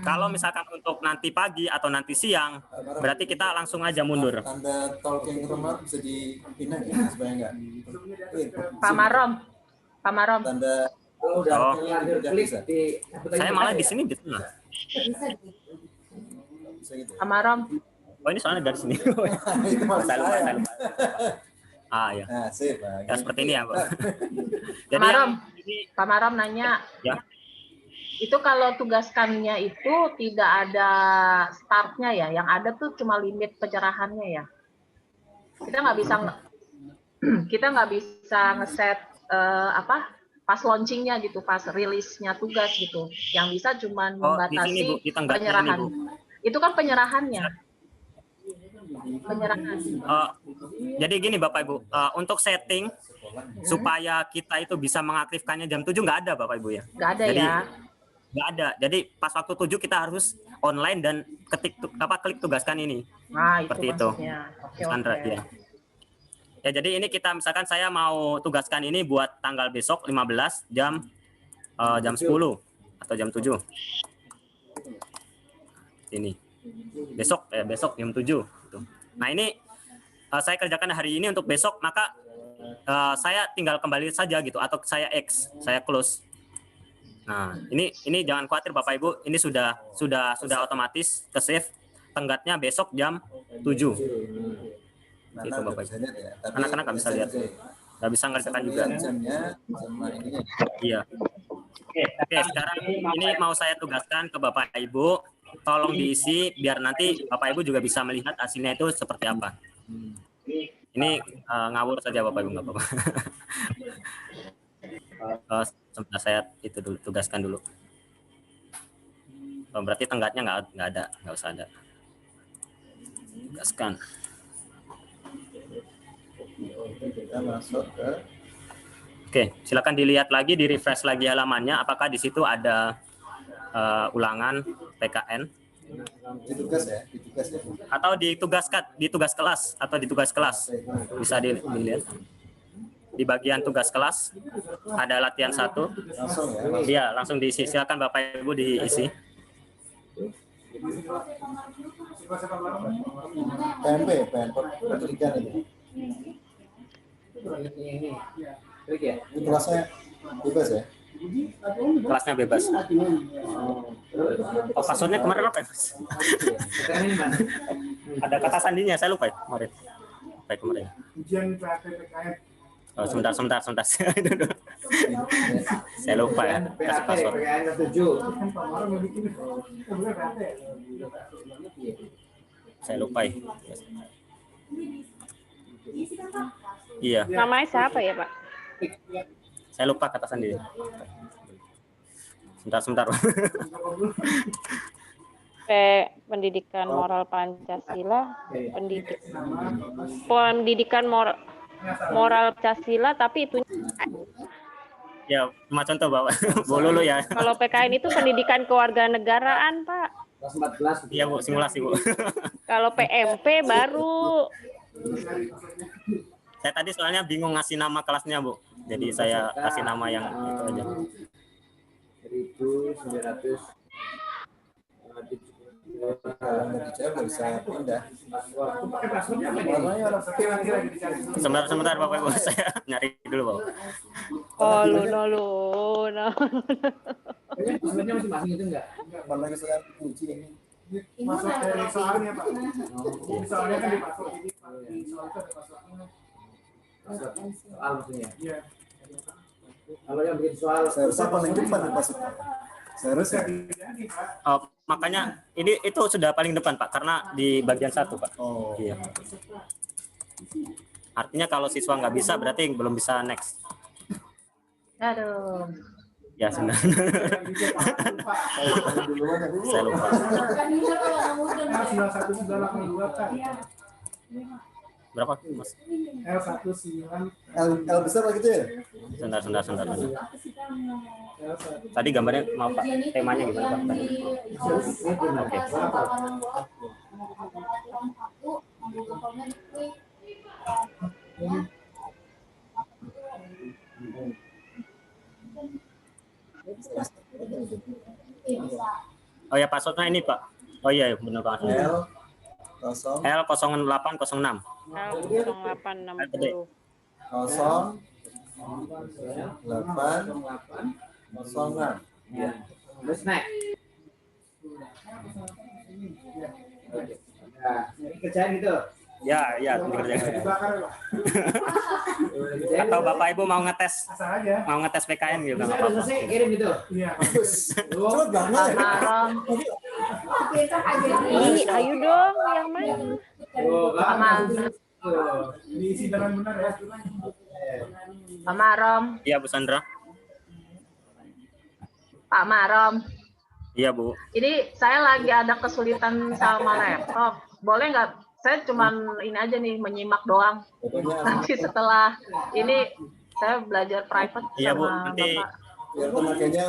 Kalau misalkan untuk nanti pagi atau nanti siang, berarti kita langsung aja mundur. Tanda talking rumah bisa dipindah ya supaya enggak. Pak Marom. Tanda Oh, udah bisa. saya malah di sini di tengah. Bisa gitu. Pak Marom. Oh, ini soalnya dari sini. Itu malah Saya lupa, saya. saya lupa. Ah ya. Nah, sip. Nah, Ya seperti ini ya, Pak. Pak Marom. ini Pak Marom nanya. ya. Itu kalau tugaskannya itu tidak ada startnya ya, yang ada tuh cuma limit pencerahannya ya. Kita nggak bisa ngeset pas launchingnya gitu, pas rilisnya tugas gitu. Yang bisa cuma Oh, di membatasi sini, Bu, di tenggatnya penyerahan. ini, Bu. Itu kan penyerahannya. Penyerahan. Jadi gini Bapak Ibu, untuk setting supaya kita itu bisa mengaktifkannya jam 7 nggak ada Bapak Ibu ya. Nggak ada Jadi, ya. nggak ada. Jadi pas waktu 7 kita harus online dan klik tugaskan ini. Nah, itu Seperti itu. maksudnya. Oke, Sandra, oke. ya. Ya, jadi ini kita misalkan saya mau tugaskan ini buat tanggal besok 15 jam 10 atau jam 7. Ini. Besok jam 7 gitu. Nah, ini saya kerjakan hari ini untuk besok, maka saya tinggal kembali saja gitu atau saya saya close. Nah, ini jangan khawatir Bapak Ibu, ini sudah otomatis ke save tenggatnya besok jam 7. Itu Bapak Ibu. Anak-anak nggak bisa lihat, nggak bisa ngerjakan juga. Iya. Oke, sekarang ini mau saya tugaskan ke Bapak Ibu, tolong diisi biar nanti Bapak Ibu juga bisa melihat hasilnya itu seperti apa. Ini ngawur saja Bapak Ibu, nggak apa-apa. Sebentar saya itu dulu tugaskan dulu. Oh, berarti tenggatnya nggak ada, nggak usah ada. Tugaskan. Kita masuk ke Oke, silakan dilihat lagi, di refresh lagi halamannya. Apakah di situ ada ulangan PKN? di tugas ya. Atau di tugas kelas atau di tugas kelas bisa dilihat. Di bagian tugas kelas ada latihan 1. Langsung ya. Iya, langsung diisi. Silakan Bapak Ibu diisi. PMP pendidikan itu. Klik ya. Ini kelasnya bebas ya. Kelasnya bebas. Oh, passwordnya kemarin apa ya, Mas? Ada kata sandinya, saya lupa ya kemarin. Baik kemarin. Ujian PPKN. Oh, sebentar. Saya lupa ya kasih password. PPKN 7. Saya lupa ya. Iya, Namanya siapa ya, Pak? saya lupa kata sandi. Sebentar. Pendidikan moral Pancasila, pendidikan moral Pancasila, tapi itu Ya, cuma contoh Bapak. Bolulu ya. kalau PKN itu pendidikan kewarganegaraan, Pak. Kelas 14. Iya, Bu, simulasi, Bu. Kalau PMP baru Saya tadi soalnya bingung ngasih nama kelasnya, Bu. Jadi saya kasih nama yang itu aja. 1900 Kalau nggak dijawab nggak bisa pindah. Pakai passwordnya apa nih? Lagi dicari dulu. Sebentar Bapak Ibu, saya nyari dulu Bapak. Oh, lu. Passwordnya masing-masing itu enggak? Kalau lagi saya uji ini. Masuk dari soalnya Pak. Ini soalnya kan di password ini. Di soal itu ada passwordnya. Soal maksudnya. Iya. Kalau yang bikin soal Seharusnya paling depan pas seharusnya. Oh, makanya itu sudah paling depan Pak, karena di bagian 1 Pak. Oh. Iya. Artinya kalau siswa nggak bisa berarti belum bisa next. Aduh. Ya sudah. Saya lupa. L9192 kan. Berapa Mas? L19 L besar lah gitu ya? Sebentar. Tadi gambarnya maaf Pak, temanya gimana Pak? Tadi? Oke. Oh ya passwordnya ini Pak. Oh iya benar Pak. L0 L0806. L0860. 0806. Ya. Terus next. Nah, ini kerjaan gitu. Ya, dikerjakan. Atau Bapak Ibu mau ngetes PKN gitu nggak apa-apa. Selesai kirim gitu. Iya. Cepet banget. Marom. Ih, ayo dong, yang mana? Diisi dengan benar ya. Pak Marom. Iya Bu Sandra. Pak Marom. Iya Bu. Ini saya lagi ada kesulitan sama laptop. Boleh nggak? Saya cuman ini aja nih menyimak doang. Nanti setelah ini saya belajar private Iya Bu, sama nanti Bapak. Biar tenaganya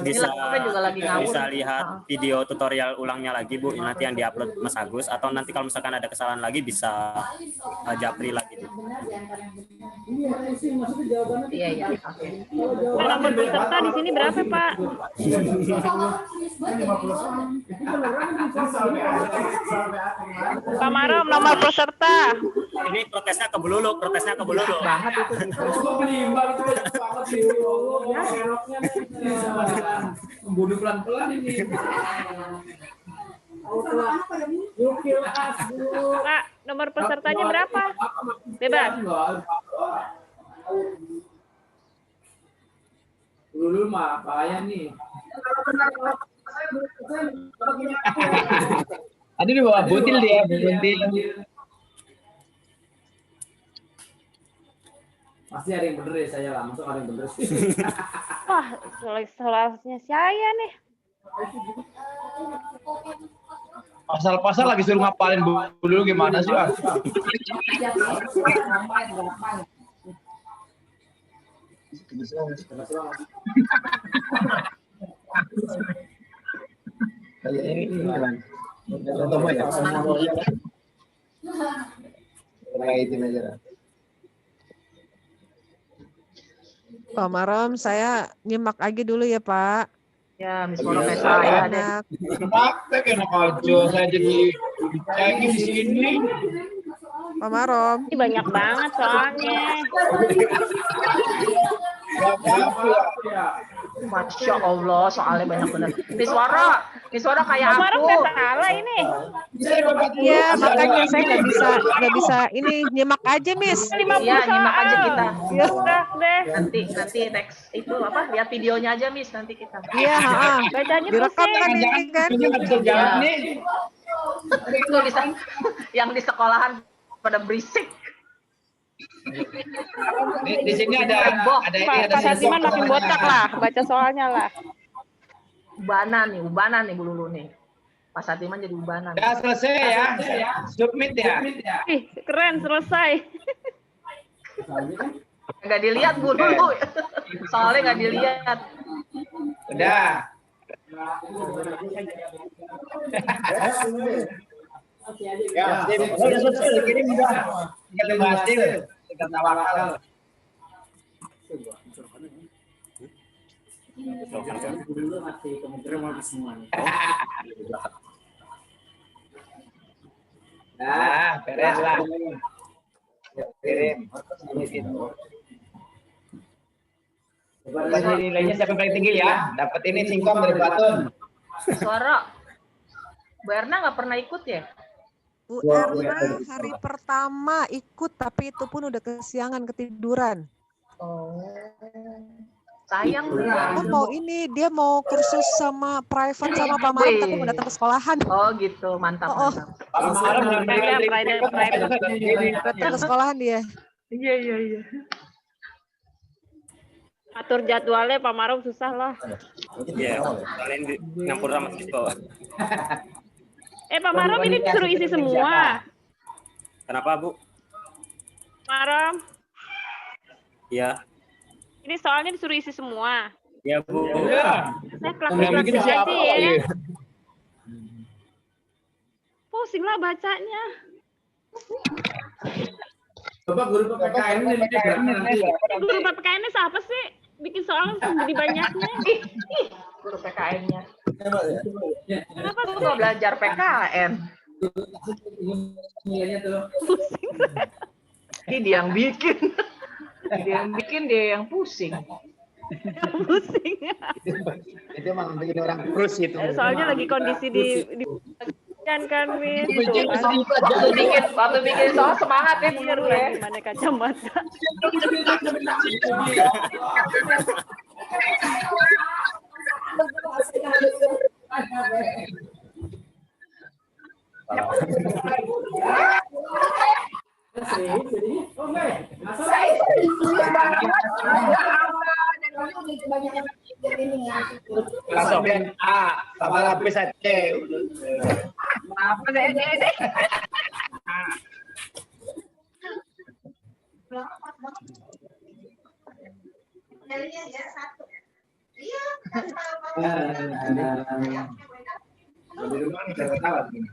juga lagi ngawur. bisa lihat video tutorial ulangnya lagi Bu, nanti yang diupload Mas Agus, atau nanti kalau misalkan ada kesalahan lagi bisa japri lagi Bu. Iya, oke. Nomor peserta di sini berapa, Pak? Pak Marom, nomor peserta. Ini protesnya ke Bululu. Banget itu. Membunuh pelan-pelan ini. Pak, nomor pesertanya berapa? Bebas. Dulu mah bahaya nih. Tadi dibawa butil dia, butil. Pasti ada yang bener ya saya lah, masuk ada yang bener sih. Wah, soalnya saya nih. Pasal-pasal lagi suruh ngapalin dulu gimana sih, Pak? Pak Marom, saya nyimak aja dulu ya Pak. Ya, Miss Marom saya ada. Praktek enak aja, saya jadi cengin di sini. Pak Marom. Ini banyak banget soalnya. Masya Allah, soalnya banyak benar. Miss Wara kayak Pak Marom aku. nggak salah ini. Iya, makanya saya nggak bisa ini nyimak aja, Miss. 50 Iya, nyimak aja kita. Iya. Udah deh. Nanti teks itu apa? Lihat videonya aja, Miss, nanti kita. Iya, Bacanya direkam pusing. kan ini kan. Nggak bisa jalan nih. Itu bisa yang di sekolahan pada berisik. Di sini ada Pak Satiman makin botak lah, baca soalnya lah. Ubanan nih Bu Lulu nih. Pak Satiman jadi ubanan. Udah selesai ya. Submit ya. Ih, keren selesai. Nggak dilihat Bu Lulu. Soalnya nggak dilihat. Udah. Ya, udah selesai, kirim udah. Tinggal tunggu hasil. Tinggal tawakal. Nah, beres lah. Kirim. Coba nilainya siapa yang paling tinggi ya? Dapat ini singkong dari Batun. Suara. Bu Erna nggak pernah ikut ya? Bu Erna hari pertama ikut, tapi itu pun udah kesiangan ketiduran. Oh. Sayang. Dia mau ini, dia mau kursus sama private sama Pak Maram, tapi mau datang ke sekolahan. Oh gitu, mantap. Oh, datang ke sekolahan dia. Iya. Atur jadwalnya Pak Maram susah lah. Iya, kalian nyampur sama siswa. Pak Maram ini disuruh isi semua. Kenapa, Bu? Maram, Iya. ini soalnya disuruh isi semua. Iya, Bu. Saya klasifikasi aja ya. Pusing lah bacanya. Coba guru PPKN ini. Guru PPKN ini siapa sih? Bikin soal segede banyaknya. Guru PKN-nya. Kenapa Tuh nggak belajar PKN? Ini dia yang bikin. Dia yang pusing. Pusing. Itu emang bikin orang kurus itu. Soalnya lagi kondisi di kan Min. Waktu bikin soal semangat ya guru ya. Gimana kacamata? Langsung A, sama lapis aja. Apa deh? Di rumah nih saya tahu begini.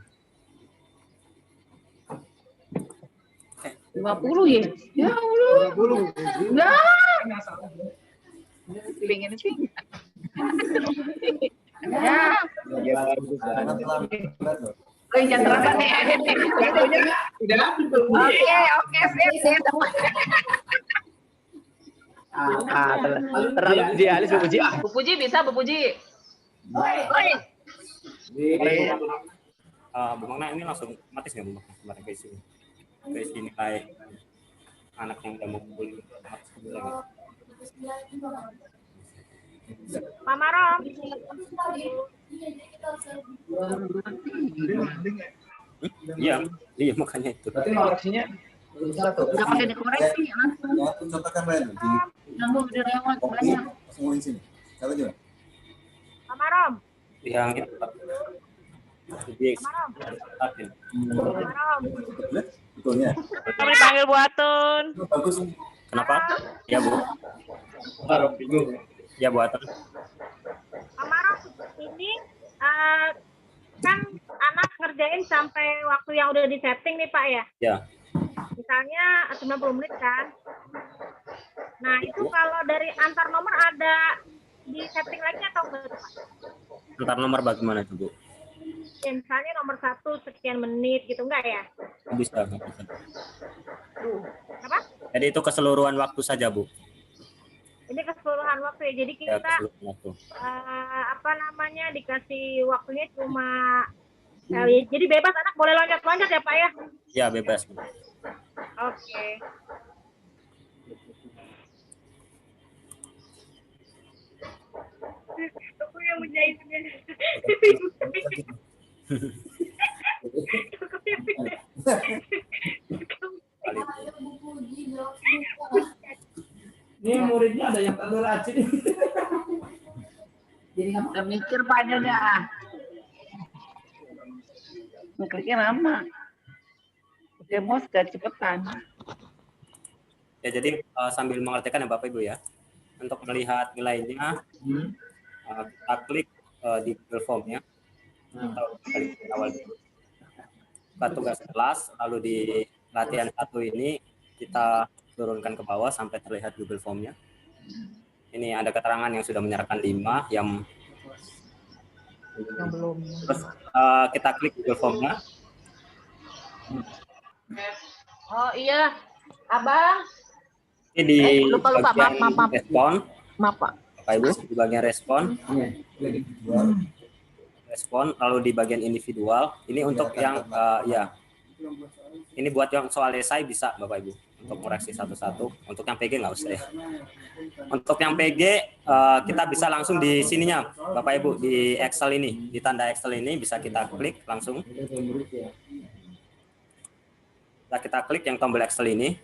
50 ya? Ya Allah. 50. Nah. Pengen sih. Ya. Oh, yang terasa nih. Oke, sip. Terlalu idealis Bu Puji. Bu Puji bisa, Bu Puji. Bu Magna ini langsung otomatis nggak Bu Magna kemarin ke isi nilai anak yang udah mau kumpul Pak Maram. Iya makanya itu. Berarti koreksinya satu. Enggak pakai dikoreksi langsung. Ya, aku contohkan lain di Nambah udah lewat kopi, banyak. langsung ngulin sini. Coba juga. Pak Maram. Yang itu. Jadi Pak Maram. Betulnya. Kami panggil Bu Atun. Bagus. kenapa? Ya Bu. Ya Bu Atun. Pak Maram, ini kan anak ngerjain sampai waktu yang udah disetting nih Pak ya. Ya. Misalnya 90 menit kan. Nah itu kalau dari antar nomor ada di setting lagi atau enggak Pak? Antar nomor bagaimana itu Bu? Ya, misalnya nomor 1 sekian menit gitu enggak ya? Bisa. Apa? Jadi itu keseluruhan waktu saja Bu. Ini keseluruhan waktu ya. Jadi Ya, kita keseluruhan waktu. dikasih waktunya cuma jadi bebas anak boleh loncat-loncat ya Pak ya? Ya bebas Bu. Oke. Aku yang menjahitnya. Ini muridnya ada yang tak rajin. Jadi nggak pada mikir Pak dah. Ngekliknya lama. Demo gak cepetan. Ya jadi sambil mengerjakan ya Bapak Ibu ya. Untuk melihat nilainya kita klik di Google Form-nya. Atau klik awal dulu. Buka tugas kelas, lalu di latihan 1 ini kita turunkan ke bawah sampai terlihat Google Form-nya. Ini ada keterangan yang sudah menyerahkan 5 yang belum. Terus kita klik Google Form-nya. Oh iya, Abang. Ini di Lupa, bagian maaf. respon, Maaf, Pak. Bapak Ibu, di bagian respon, lalu di bagian individual. Ini untuk yang ya, ini buat yang soal esai bisa Bapak Ibu untuk koreksi satu-satu. Untuk yang PG nggak usah ya. Untuk yang PG kita bisa langsung di sininya Bapak Ibu, di Excel ini, di tanda Excel ini bisa kita klik langsung. Nah, kita klik yang tombol Excel ini.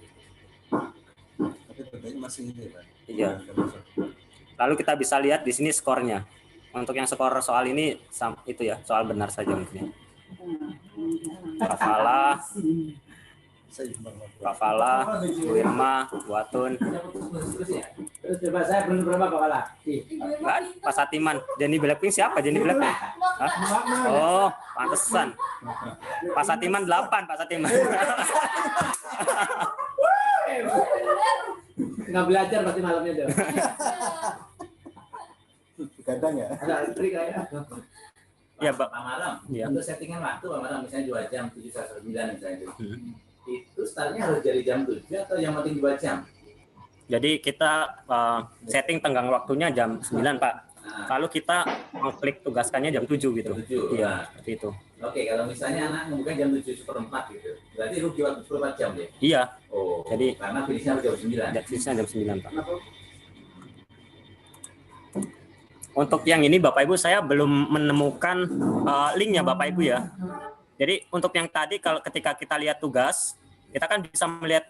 Masih ini, Pak. Iya. Lalu kita bisa lihat di sini skornya. Untuk yang skor soal ini itu ya, soal benar saja mungkin. Kafala, Bu Irma, Bu Atun. Terus coba saya belum berapa Kafala? Pak Satiman. Jenny Blackpink siapa? Jenny Blackpink? Hah? Oh, pantesan. Pak Satiman 8, Pak Satiman. Nggak belajar pasti malamnya tuh. Kadang ya. Ada trik kayak. Iya, Pak. Pak Malam, Ya. untuk settingan waktu Pak Malam misalnya 2 jam, 7 sampai 9 misalnya itu. Itu startnya harus dari jam 7 atau yang penting 2 jam? Jadi kita setting tenggang waktunya jam 9, Pak. Kalau kita mengklik tugaskannya jam 7 gitu. 7. Iya, seperti itu. Oke, kalau misalnya anak membuka jam 7:04 gitu. Berarti rugi waktu 24 jam ya? Iya. Oh. Jadi karena finishnya jam 9. Finishnya jam 9, Pak. Untuk yang ini Bapak Ibu saya belum menemukan linknya Bapak Ibu ya. Jadi untuk yang tadi kalau ketika kita lihat tugas, kita kan bisa melihat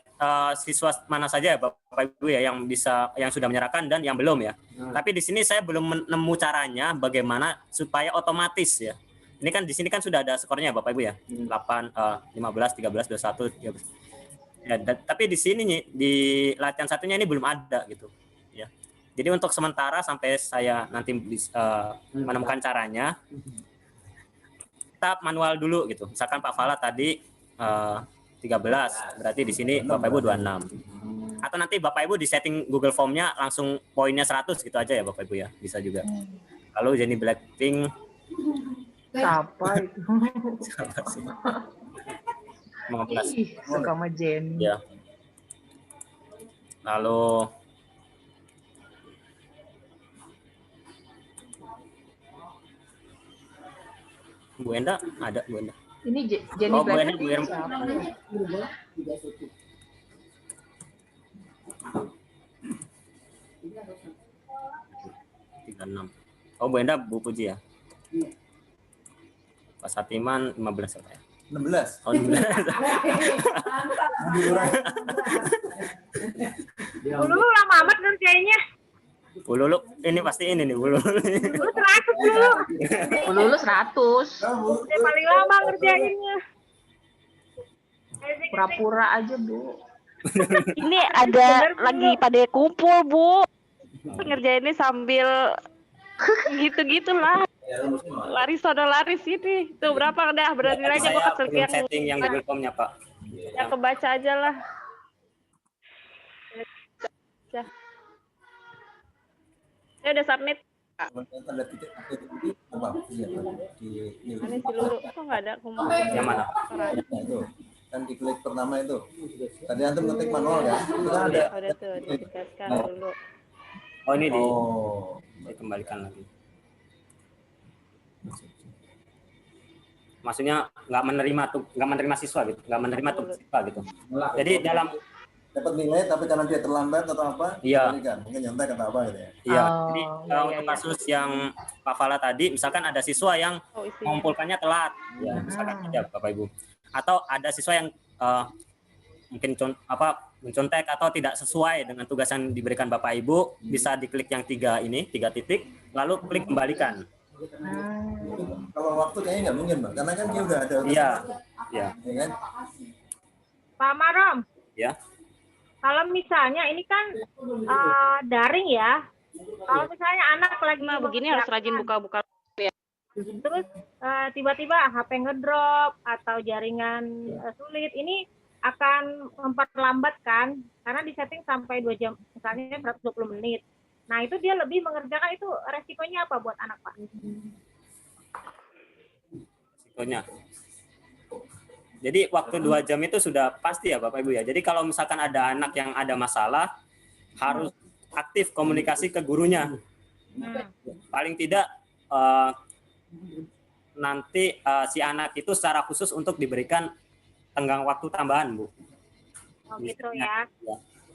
siswa mana saja ya Bapak Ibu ya yang sudah menyerahkan dan yang belum ya. Tapi di sini saya belum menemu caranya bagaimana supaya otomatis ya. Ini kan di sini kan sudah ada skornya Bapak Ibu ya. 8 15 13 21 13. Ya, tapi di sini di latihan satunya ini belum ada gitu. Ya. Jadi untuk sementara sampai saya nanti menemukan caranya, kita manual dulu gitu. Misalkan Pak Fala tadi 13, berarti di sini Bapak Ibu 26. Atau nanti Bapak Ibu di setting Google Form-nya langsung poinnya 100 gitu aja ya Bapak Ibu ya, bisa juga. Lalu Jenny Blackpink Siapa itu? siapa sih? 15. Ih, suka sama Jenny. Ya. Lalu Bu Enda ada Bu Enda. Ini Jenny Oh, Bu Enda, Blackpink Bu Irma. siapa? Tiga 36. Oh, Bu Enda Bu Puji ya. Pak Satiman 15 ya. 16. Oh, 16. Bu Lulu lama amat ngerjainnya. Bu Lulu, ini pasti ini nih Bu Lulu. Lu 100 dulu. Lulus 100. Dia paling lama ngerjainnya. Pura-pura aja, Bu. Ini ada lagi pada kumpul, Bu. Ngerjainnya sambil gitu-gitulah. Lari sono lari sini. Tuh berapa dah berarti aja gua Saya kesel belum setting yang Google Form-nya, Pak. Ya kebaca aja lah. Ya udah submit. Tanda titik apa? Iya, di Ini si Lulu kok nggak ada kumpul. Yang mana? Nah, itu kan diklik pertama itu. Tadi antum ngetik manual ya. Kita ada. Udah tuh ditegaskan dulu. Oh, ini Oh, dikembalikan lagi. Maksudnya nggak menerima siswa gitu, nggak menerima tugas siswa gitu. Jadi dalam dapat nilai tapi karena dia terlambat atau apa? Iya. Mungkin nyontek atau apa gitu ya. Iya. Oh, Jadi iya, untuk kasus yang Pak Fala tadi, misalkan ada siswa yang mengumpulkannya telat, ya misalkan aja Bapak Ibu. Atau ada siswa yang mungkin mencontek atau tidak sesuai dengan tugas yang diberikan Bapak Ibu, bisa diklik yang 3 titik, lalu klik kembalikan. Kalau waktu kayaknya nggak mungkin, Mbak. Karena kan dia udah ada. Iya. Iya. Ya kan? Pak Marom, Ya. kalau misalnya ini kan daring ya. Kalau misalnya anak lagi Begini harus rajin buka-buka. terus tiba-tiba HP ngedrop atau jaringan sulit, ini akan memperlambat kan? Karena disetting sampai 2 jam, misalnya 120 menit. Nah, itu dia lebih mengerjakan, itu resikonya apa buat anak, Pak? Resikonya. Jadi waktu 2 jam itu sudah pasti ya Bapak Ibu ya. Jadi kalau misalkan ada anak yang ada masalah, harus aktif komunikasi ke gurunya. Paling tidak nanti si anak itu secara khusus untuk diberikan tenggang waktu tambahan, Bu. Oh gitu ya.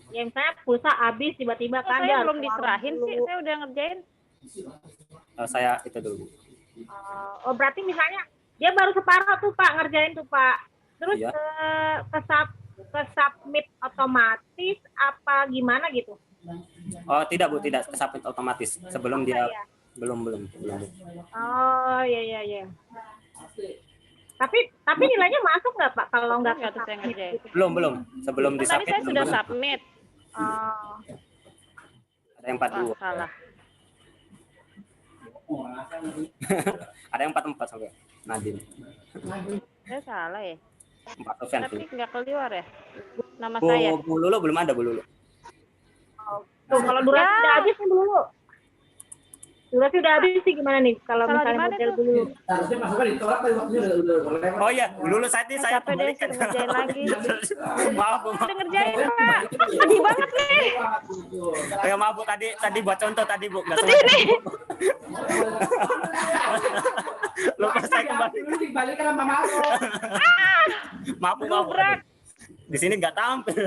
Ya misalnya pulsa habis tiba-tiba kan saya dia belum harus diserahin dulu. sih, saya udah ngerjain. Saya itu dulu. Oh berarti misalnya dia baru separuh tuh Pak ngerjain tuh Pak. Terus Iya. ke submit otomatis apa gimana gitu? Oh tidak Bu, tidak submit otomatis. Sebelum dia belum. Oh iya. Tapi nilainya masuk nggak Pak kalau nggak ke submit? Belum. Sebelum di Tadi submit. saya sudah submit. Ada yang 42. Salah. Ada yang 44 sampai Nadine. Saya salah ya. 4%. Tapi nggak keluar ya nama Bu, saya. Bu Lulu belum ada Bu Lulu. Tuh kalau durasi udah habis nih dulu. Durasi udah habis sih gimana nih kalau Salah misalnya di mana model tuh? dulu. Harusnya masukkan ditolak tapi waktunya udah boleh. Oh iya, Bu Lulu saya Capek deh kembalikan. ngerjain lagi. Maaf Bu. Udah ngerjain Pak. Sedih banget nih. Ya maaf Bu, tadi buat contoh tadi Bu. Nggak Sedih nih. Lupa saya kembali. Dulu dibalikan sama Maro. Maaf Bu. Di sini nggak tampil.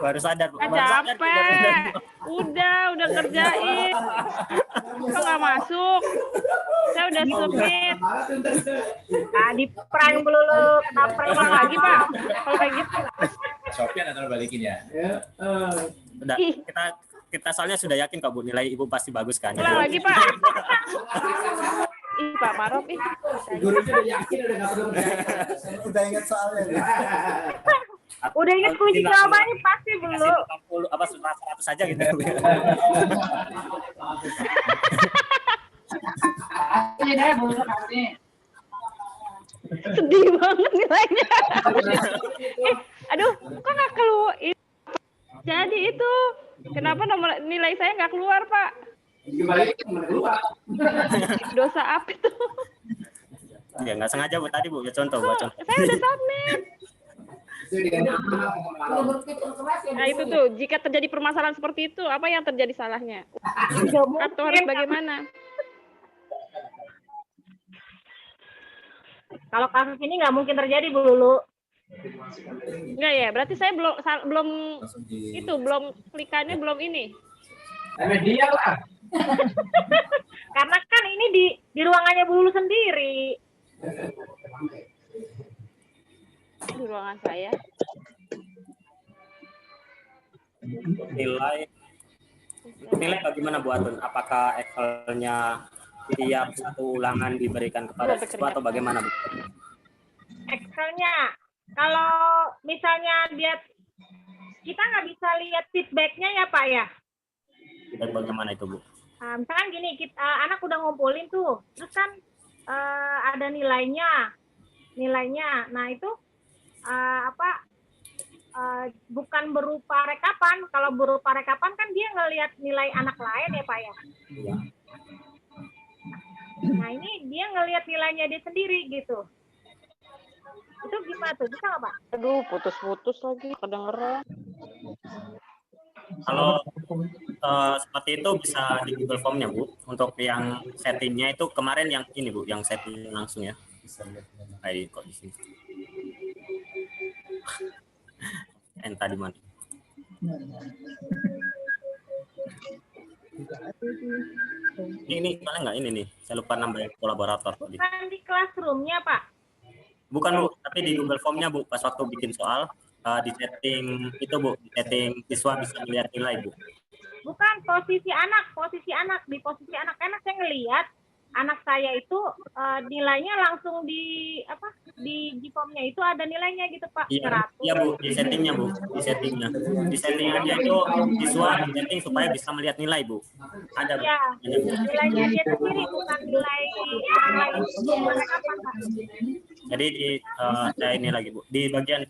Baru sadar. Capek. Udah ngerjain. Kok nggak masuk? Saya udah submit. Nah, di prank dulu, kita prank Ulang lagi Pak. Kalau kayak gitu. Sofian atau balikin ya? Udah, kita soalnya sudah yakin kok Bu, nilai Ibu pasti bagus kan. Ulang lagi Pak. Ih Pak Marop ih. Gurunya udah yakin udah nggak perlu percaya. Udah ingat soalnya. Udah ingat kunci jawabannya pasti belum. 80 apa 100 saja gitu. Sedih banget nilainya. Aduh, kok nggak keluar? Jadi itu kenapa nomor nilai saya nggak keluar Pak? Dibalikin mana keluar. Dosa apa itu? Ya nggak sengaja Bu tadi Bu, ya contoh buat contoh. Saya udah submit. Nah itu tuh, jika terjadi permasalahan seperti itu, apa yang terjadi salahnya? Atau harus bagaimana? Kalau kasus ini nggak mungkin terjadi Bu Lulu. Enggak ya, berarti saya belum klikannya belum ini. Media lah. Karena kan ini di ruangannya Bu Lulu sendiri. Di ruangan saya. Nilai bagaimana Bu Atun? Apakah Excelnya tiap satu ulangan diberikan kepada siswa atau bagaimana Bu? Excelnya, kalau misalnya kita nggak bisa lihat feedbacknya ya Pak ya. Dan bagaimana itu Bu? Misalkan gini, anak udah ngumpulin tuh, terus kan ada nilainya. Nah itu bukan berupa rekapan. Kalau berupa rekapan kan dia ngelihat nilai anak lain ya Pak ya. Iya. Nah ini dia ngelihat nilainya dia sendiri gitu. Itu gimana tuh? Bisa nggak Pak? Aduh, putus-putus lagi, kedengeran. Kalau seperti itu bisa di Google Form-nya Bu. Untuk yang settingnya itu kemarin yang ini Bu, yang setting langsung ya. Kayak kok di sini. Tadi mana? Ini mana nggak ini nih? Saya lupa nambahin kolaborator tadi. Bukan di classroom-nya Pak. Bukan Bu, tapi di Google Form-nya Bu. Pas waktu bikin soal di setting itu Bu, di setting siswa bisa melihat nilai Bu. Bukan posisi anak di posisi anak saya ngelihat anak saya itu nilainya langsung di Gform-nya itu ada nilainya gitu Pak. Iya Bu, di settingnya Bu, di settingannya itu siswa di setting supaya bisa melihat nilai Bu. Ada Bu. Iya, nilainya dia sendiri bukan nilai orang lain. Jadi saya ini lagi Bu, di bagian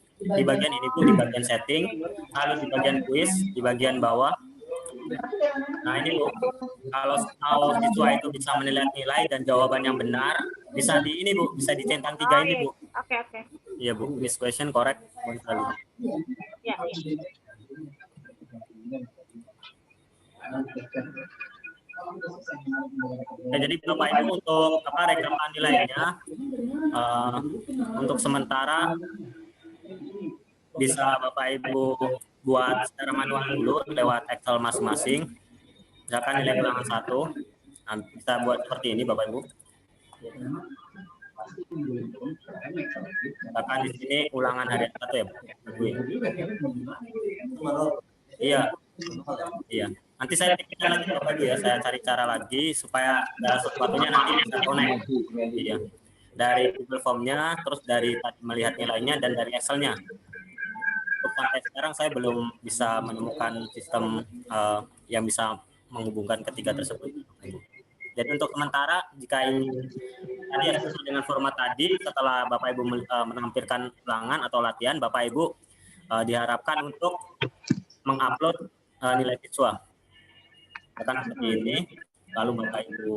ini Bu, di bagian setting, lalu di bagian quiz, di bagian bawah. Nah ini Bu, kalau siswa itu bisa menilai nilai dan jawaban yang benar, Bisa di ini Bu, bisa di centang 3 ini Bu. Oke. Iya Bu, miss question correct. Ya. Ya, jadi Bapak Ibu untuk rekaman nilainya untuk sementara bisa Bapak Ibu buat secara manual dulu lewat Excel masing-masing. Misalkan nilai ulangan 1, nah, bisa buat seperti ini Bapak Ibu. Misalkan di sini ulangan harian 1 ya Bu. Iya. Nanti saya pikirkan lagi Bapak Ibu ya, saya cari cara lagi supaya sesuatunya nanti bisa connect. Iya. Dari Google Form-nya, terus dari melihat nilainya dan dari Excel-nya. Sampai sekarang saya belum bisa menemukan sistem yang bisa menghubungkan ketiga tersebut. Jadi untuk sementara jika ini tadi sesuai dengan format tadi, setelah Bapak Ibu menampilkan ulangan atau latihan, Bapak Ibu diharapkan untuk mengupload nilai siswa. Akan seperti ini, lalu Bapak Ibu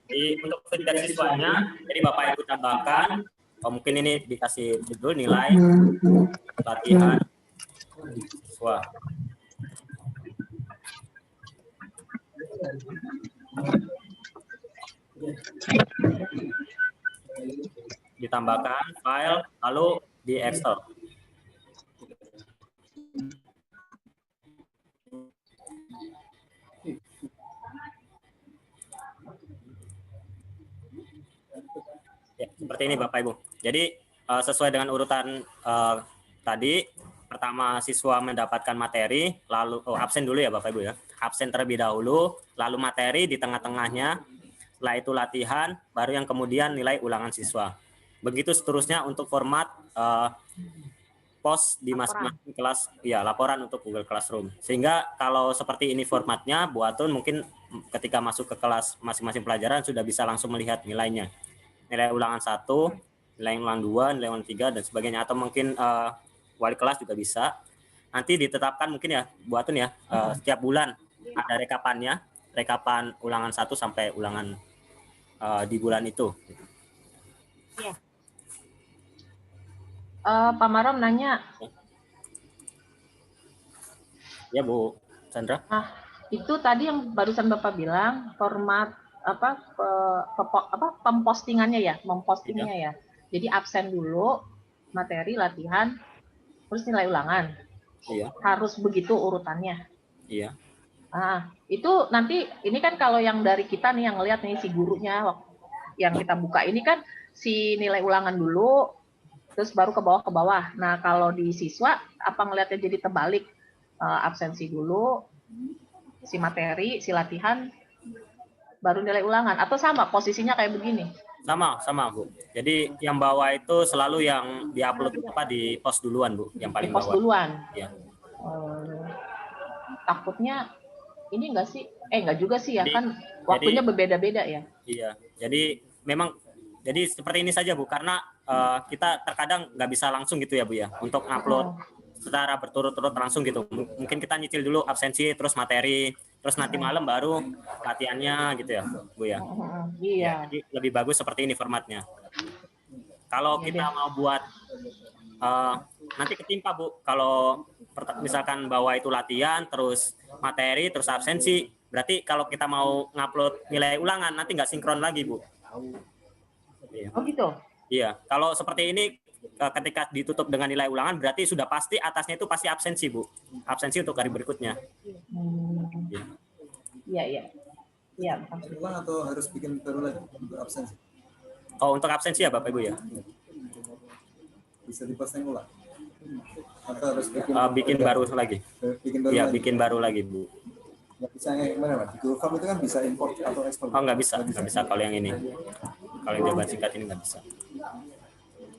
jadi untuk feedback siswanya, jadi Bapak Ibu tambahkan, mungkin ini dikasih judul nilai latihan siswa. Ditambahkan file, lalu di Excel. Ya, seperti ini Bapak Ibu. Jadi sesuai dengan urutan tadi, pertama siswa mendapatkan materi, lalu absen dulu ya Bapak Ibu ya. Absen terlebih dahulu, lalu materi di tengah-tengahnya, setelah itu latihan, baru yang kemudian nilai ulangan siswa. Begitu seterusnya untuk format post di masing-masing kelas, ya laporan untuk Google Classroom. Sehingga kalau seperti ini formatnya, Bu Atun mungkin ketika masuk ke kelas masing-masing pelajaran sudah bisa langsung melihat nilainya. Nilai ulangan 1, nilai ulangan 2, nilai ulangan 3, dan sebagainya. Atau mungkin wali kelas juga bisa. Nanti ditetapkan mungkin ya, Bu Atun ya, setiap bulan ada rekapannya, rekapan ulangan 1 sampai ulangan di bulan itu. Ya. Pak Marom nanya. Ya Bu Sandra. Nah, itu tadi yang barusan Bapak bilang format pempostingannya ya, mempostingnya ya. Jadi absen dulu, materi, latihan, terus nilai ulangan. Iya. Harus begitu urutannya. Iya. Ah, itu nanti ini kan kalau yang dari kita nih yang ngelihat nih si gurunya yang kita buka ini kan si nilai ulangan dulu, terus baru ke bawah. Nah kalau di siswa apa ngelihatnya jadi terbalik, absensi dulu, si materi, si latihan, baru nilai ulangan atau sama posisinya kayak begini? Sama Bu. Jadi yang bawah itu selalu yang diupload di post duluan Bu, yang paling bawah. Post duluan. Ya. Takutnya ini enggak sih? Enggak juga sih ya, kan waktunya berbeda-beda ya. Iya. Jadi memang jadi seperti ini saja Bu, karena kita terkadang nggak bisa langsung gitu ya Bu ya, untuk upload secara berturut-turut langsung gitu. Mungkin kita nyicil dulu absensi, terus materi, terus nanti malam baru latihannya gitu ya Bu ya. Iya. Jadi lebih bagus seperti ini formatnya. Kalau kita mau buat nanti ketimpa Bu, kalau misalkan bawah itu latihan, terus materi, terus absensi, berarti kalau kita mau ngupload nilai ulangan nanti nggak sinkron lagi Bu. Iya. Oh gitu? Iya, kalau seperti ini ketika ditutup dengan nilai ulangan berarti sudah pasti atasnya itu pasti absensi Bu. Absensi untuk hari berikutnya. Iya. Ulang atau harus bikin baru lagi untuk absensi? Oh, untuk absensi ya Bapak Ibu ya? Bisa diposting ulang? Atau harus bikin baru lagi? Bikin baru lagi Bu. Nggak bisa yang gimana Pak? Di Google Form itu kan bisa import atau ekspor? Oh nggak bisa kalau yang ini. Kalau yang jawaban singkat ini nggak bisa.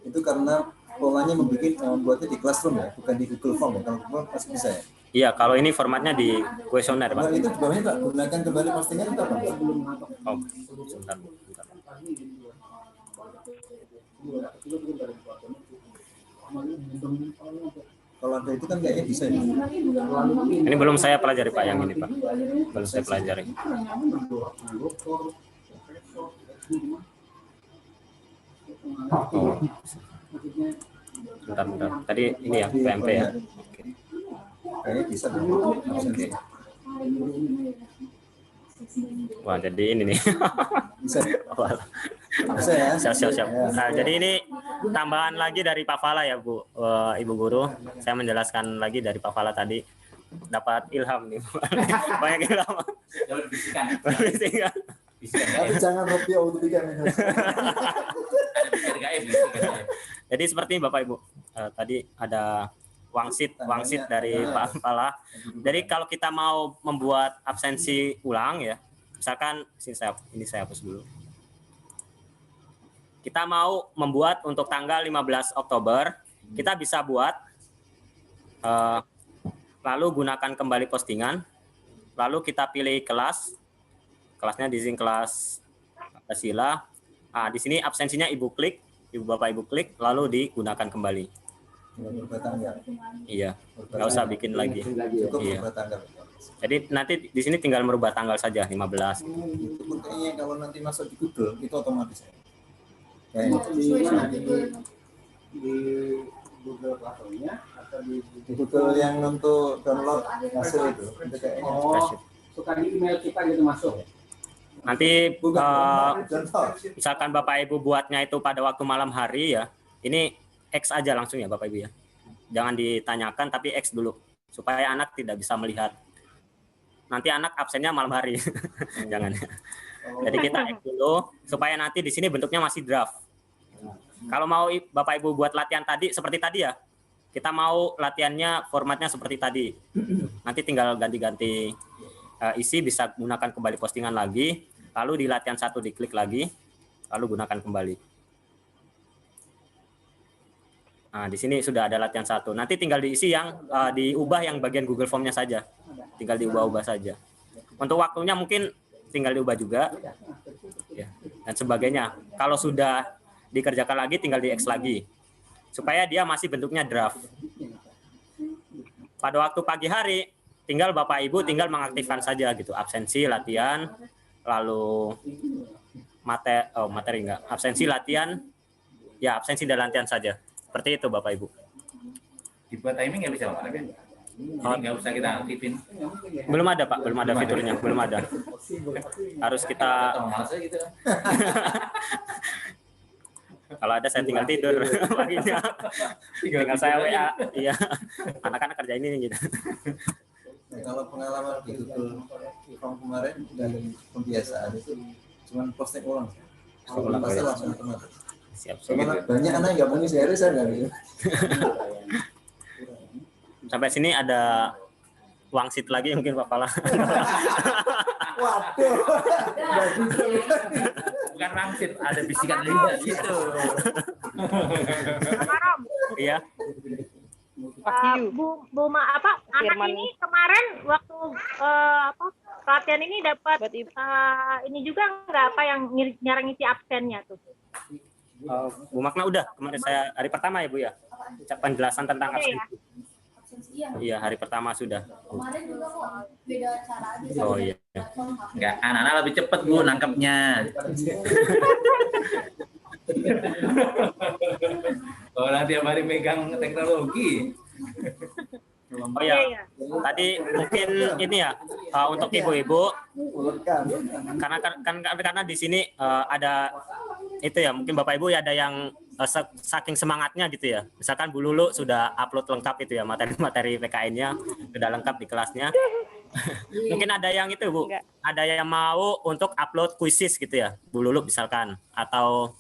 Itu karena polanya membuatnya di Classroom ya, bukan di Google Form ya. Kalau Google masih bisa ya? Iya, kalau ini formatnya di kuesioner Pak. Nah, itu di bawahnya Pak, gunakan kembali postingan itu apa? Oh, sebentar. Kalau ada itu kan kayaknya bisa ya. Ini belum saya pelajari Pak yang ini Pak. Belum saya pelajari. Oh. Bentar. Tadi ini ya PMP ya. Kayaknya bisa. Oke. Wah, jadi ini nih. Bisa. Bisa ya. Siap. Nah, jadi ini tambahan lagi dari Pak Fala ya Bu, Ibu Guru. Saya menjelaskan lagi dari Pak Fala tadi. Dapat ilham nih. Banyak ilham. Bisikan. Tapi jangan rupiah untuk bikin. Jadi seperti Bapak Ibu, tadi ada wangsit dari Pak Fala. Jadi kalau kita mau membuat absensi ulang ya, misalkan ini saya hapus dulu. Kita mau membuat untuk tanggal 15 Oktober, kita bisa buat, lalu gunakan kembali postingan, lalu kita pilih kelasnya di sini kelas Pancasila. Nah, di sini absensinya Ibu Bapak Ibu klik, lalu digunakan kembali. Berubah tanggal. Iya, nggak usah bikin lagi. Cukup Iya. berubah tanggal. Jadi nanti di sini tinggal merubah tanggal saja 15. Itu pun kayaknya kalau nanti masuk di Google itu otomatis. Di Google platformnya atau di Google yang untuk download hasil itu kayaknya. suka di email kita gitu masuk. Nanti misalkan Bapak Ibu buatnya itu pada waktu malam hari ya, ini X aja langsung ya Bapak Ibu ya. Jangan ditanyakan tapi X dulu supaya anak tidak bisa melihat. Nanti anak absennya malam hari. Jangan. Jadi kita X dulu supaya nanti di sini bentuknya masih draft. Kalau mau Bapak Ibu buat latihan tadi seperti tadi ya. Kita mau latihannya formatnya seperti tadi. Nanti tinggal ganti-ganti isi, bisa gunakan kembali postingan lagi, lalu di latihan 1 diklik lagi, lalu gunakan kembali. Nah, di sini sudah ada latihan 1. Nanti tinggal diisi yang diubah yang bagian Google Form-nya saja. Tinggal diubah-ubah saja. Untuk waktunya mungkin tinggal diubah juga. Ya, dan sebagainya. Kalau sudah dikerjakan lagi, tinggal di-X lagi. Supaya dia masih bentuknya draft. Pada waktu pagi hari, tinggal Bapak Ibu tinggal mengaktifkan saja gitu. Absensi, latihan, lalu materi enggak. Absensi, latihan, ya absensi dan latihan saja. Seperti itu Bapak Ibu. Dibuat timing nggak bisa Pak? Jadi nggak usah kita aktifin. Belum ada Pak, belum ada fiturnya, belum ada. Harus kita. Kalau ada saya tinggal tidur paginya. Tinggal saya WA, iya. Anak-anak kerja ini gitu. Nah, kalau pengalaman di Google Form kemarin dan pembiasaan itu cuma posting ulang. Pasti langsung otomatis. Siap. Banyak anak yang nggak mau ngisi saya nggak gitu. Sampai sini ada wangsit lagi mungkin Pak Pala. Waduh. Bukan wangsit, ada bisikan juga gitu. Iya. Anak ini kemarin waktu pelatihan ini dapat ini juga nggak apa yang nyarang ngisi absennya tuh. Bu Makna udah kemarin saya hari pertama ya Bu ya. Penjelasan tentang absensi. Iya, hari pertama sudah. Kemarin juga kok beda cara aja. Oh iya. Enggak, anak-anak lebih cepat Bu nangkepnya. Orang tiap hari megang teknologi. Oh ya, tadi mungkin ini ya untuk ibu-ibu, karena di sini ada itu ya, mungkin Bapak Ibu ya ada yang saking semangatnya gitu ya. Misalkan Bu Lulu sudah upload lengkap itu ya materi-materi PKN-nya sudah lengkap di kelasnya. Mungkin ada yang itu Bu, ada yang mau untuk upload kuisis gitu ya, Bu Lulu misalkan, atau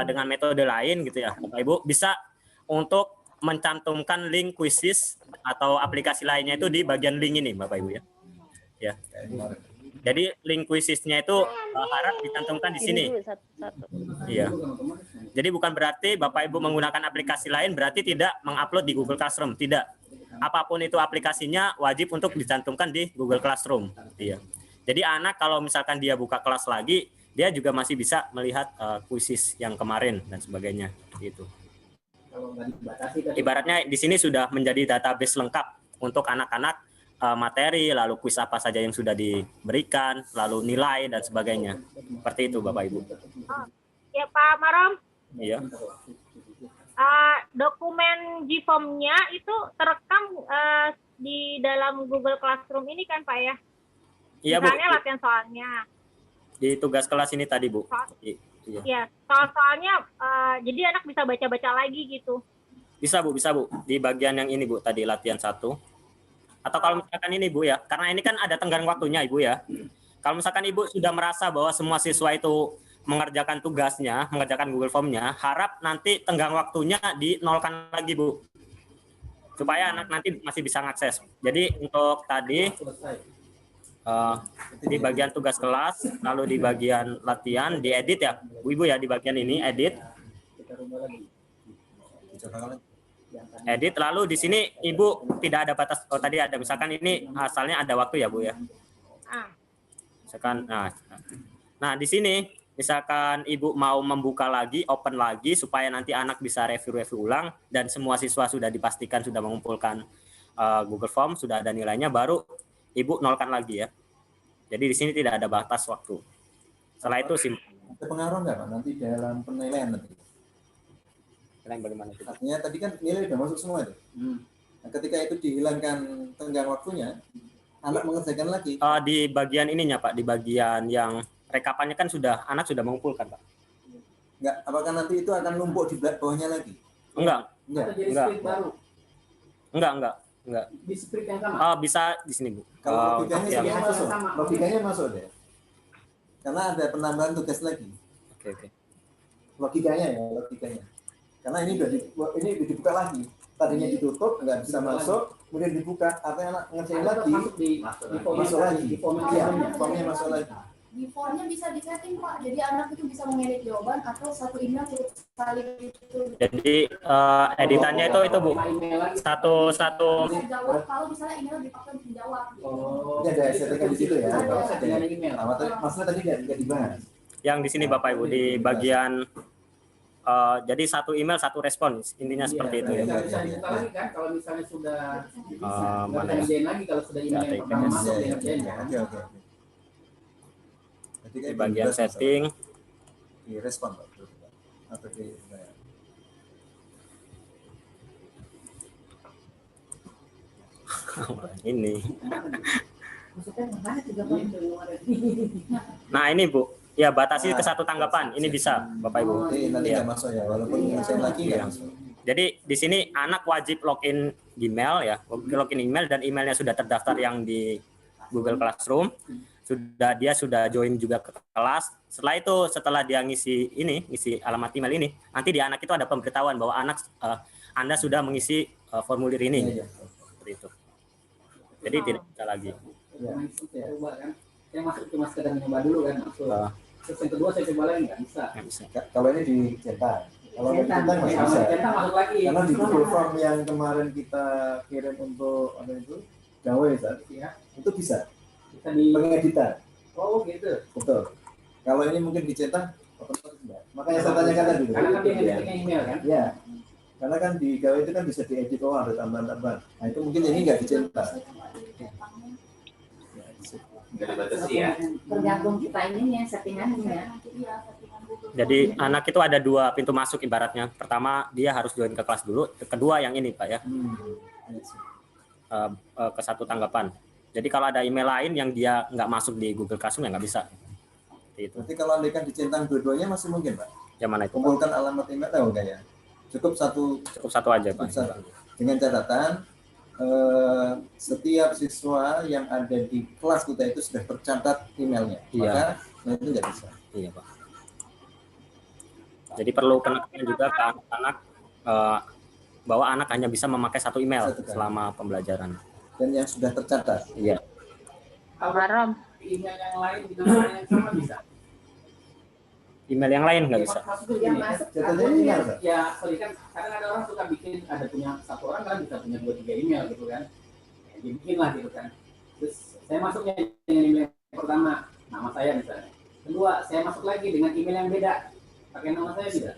dengan metode lain gitu ya, Bapak Ibu bisa untuk mencantumkan link kuisis atau aplikasi lainnya itu di bagian link ini Bapak Ibu ya. Ya. Jadi link kuisisnya itu harap dicantumkan di sini. Iya. Jadi bukan berarti Bapak Ibu menggunakan aplikasi lain berarti tidak mengupload di Google Classroom, tidak. Apapun itu aplikasinya wajib untuk dicantumkan di Google Classroom. Iya. Jadi anak kalau misalkan dia buka kelas lagi, dia juga masih bisa melihat kuisis yang kemarin dan sebagainya gitu. Kalau nggak dibatasi kan. Ibaratnya di sini sudah menjadi database lengkap untuk anak-anak, materi, lalu kuis apa saja yang sudah diberikan, lalu nilai dan sebagainya. Seperti itu Bapak Ibu. Ya Pak Marom, Iya. dokumen G-form-nya itu terekam di dalam Google Classroom ini kan Pak ya? Iya Bu. Misalnya latihan soalnya. Di tugas kelas ini tadi Bu. Iya. Ya, soal-soalnya jadi anak bisa baca-baca lagi gitu. Bisa Bu, di bagian yang ini Bu, tadi latihan 1. Atau kalau misalkan ini Bu ya, karena ini kan ada tenggang waktunya Ibu ya. Kalau misalkan Ibu sudah merasa bahwa semua siswa itu mengerjakan tugasnya, mengerjakan Google Form-nya, harap nanti tenggang waktunya dinolkan lagi Bu. Supaya anak nanti masih bisa mengakses. Jadi untuk tadi di bagian tugas kelas, lalu di bagian latihan, diedit ya Bu Ibu ya, di bagian ini edit. Edit, lalu di sini Ibu tidak ada batas. Oh tadi ada, misalkan ini asalnya ada waktu ya Bu ya. Misalkan, nah di sini misalkan Ibu mau membuka lagi, open lagi supaya nanti anak bisa review ulang dan semua siswa sudah dipastikan sudah mengumpulkan Google Form, sudah ada nilainya, baru Ibu nolkan lagi ya. Jadi di sini tidak ada batas waktu. Setelah itu ada pengaruh nggak Pak nanti dalam penilaian nanti? Bagaimana itu? Artinya tadi kan nilai sudah masuk semua itu. Nah, ketika itu dihilangkan tenggang waktunya, anak mengerjakan lagi. Di bagian ininya Pak, di bagian yang rekapannya kan anak sudah mengumpulkan Pak. Enggak, apakah nanti itu akan numpuk di bawahnya lagi? Enggak. Enggak. Di sprint yang sama. Bisa di sini Bu. Kalau logikanya masuk. Logikanya masuk deh. Karena ada penambahan tugas lagi. Oke. Logikanya. Karena ini udah dibuka lagi. Tadinya ditutup, nggak bisa masuk, kemudian dibuka, artinya anak ngerjain lagi, masuk lagi. Di formnya masuk lagi. Di formnya bisa disetting Pak, jadi anak itu bisa mengedit jawaban atau satu email cukup sekali gitu. Jadi editannya itu Bu, satu. Kalau misalnya email dipakai untuk menjawab. Ini ada settingan di situ ya. Settingan email. Masalah tadi nggak dibahas. Yang di sini Bapak Ibu di bagian jadi satu email satu respon, intinya seperti itu ya. Bisa disetel lagi kan kalau misalnya sudah nggak ngerjain lagi kalau sudah email yang pertama masuk ngerjain ya. Oke. Di bagian setting di respon Pak atau di ini. Nah ini Bu, ya batasi ke satu tanggapan. Ini bisa Bapak Ibu. Nanti nggak masuk ya, walaupun ngerjain lagi nggak masuk. Jadi di sini anak wajib login email ya, login email dan emailnya sudah terdaftar yang di Google Classroom. Dia sudah join juga ke kelas. Setelah dia ngisi alamat email ini, nanti di anak itu ada pemberitahuan bahwa Anda sudah mengisi formulir ini. Seperti itu. Jadi tidak bisa lagi. Saya masuk cuma sekedar nyoba dulu kan. Terus yang kedua saya coba lagi nggak bisa. Kalau ini dicetak. Kalau dicetak masih bisa. Masuk lagi. Karena di Google Form yang kemarin kita kirim untuk gawe itu bisa. Pengeditan. Oh gitu. Betul. Kalau ini mungkin dicetak, otomatis enggak. Makanya saya tanyakan tadi. Karena kan dia ngeditnya email kan? Iya. Karena kan di gawe itu kan bisa diedit, ada tambahan-tambahan. Nah itu mungkin ini nggak dicetak. Nggak dibatasi ya. Tergantung kita ininya, settingannya. Jadi anak itu ada 2 pintu masuk ibaratnya. Pertama dia harus join ke kelas dulu. Kedua yang ini Pak ya. Ke satu tanggapan. Jadi kalau ada email lain yang dia nggak masuk di Google Classroom ya nggak bisa. Itu. Nanti kalau andaikan dicentang dua-duanya masih mungkin Pak. Yang mana itu? Kumpulkan alamat email tahu nggak ya? Cukup satu aja Pak. Dengan catatan setiap siswa yang ada di kelas kita itu sudah tercatat emailnya. Iya. Maka itu nggak bisa. Iya Pak. Jadi perlu penekanan juga ke anak-anak bahwa anak hanya bisa memakai satu email selama pembelajaran. Dan yang sudah tercatat. Iya. Marom. Email yang lain di nama yang sama bisa. Email yang lain nggak bisa. Yang masuk. Ya, sorry kan kadang ada orang suka bikin, ada punya satu orang kan bisa punya 2-3 email gitu kan. Ya, dibikin lah gitu kan. Terus saya masuknya dengan email pertama, nama saya misalnya. Kedua, saya masuk lagi dengan email yang beda. Pakai nama saya bisa?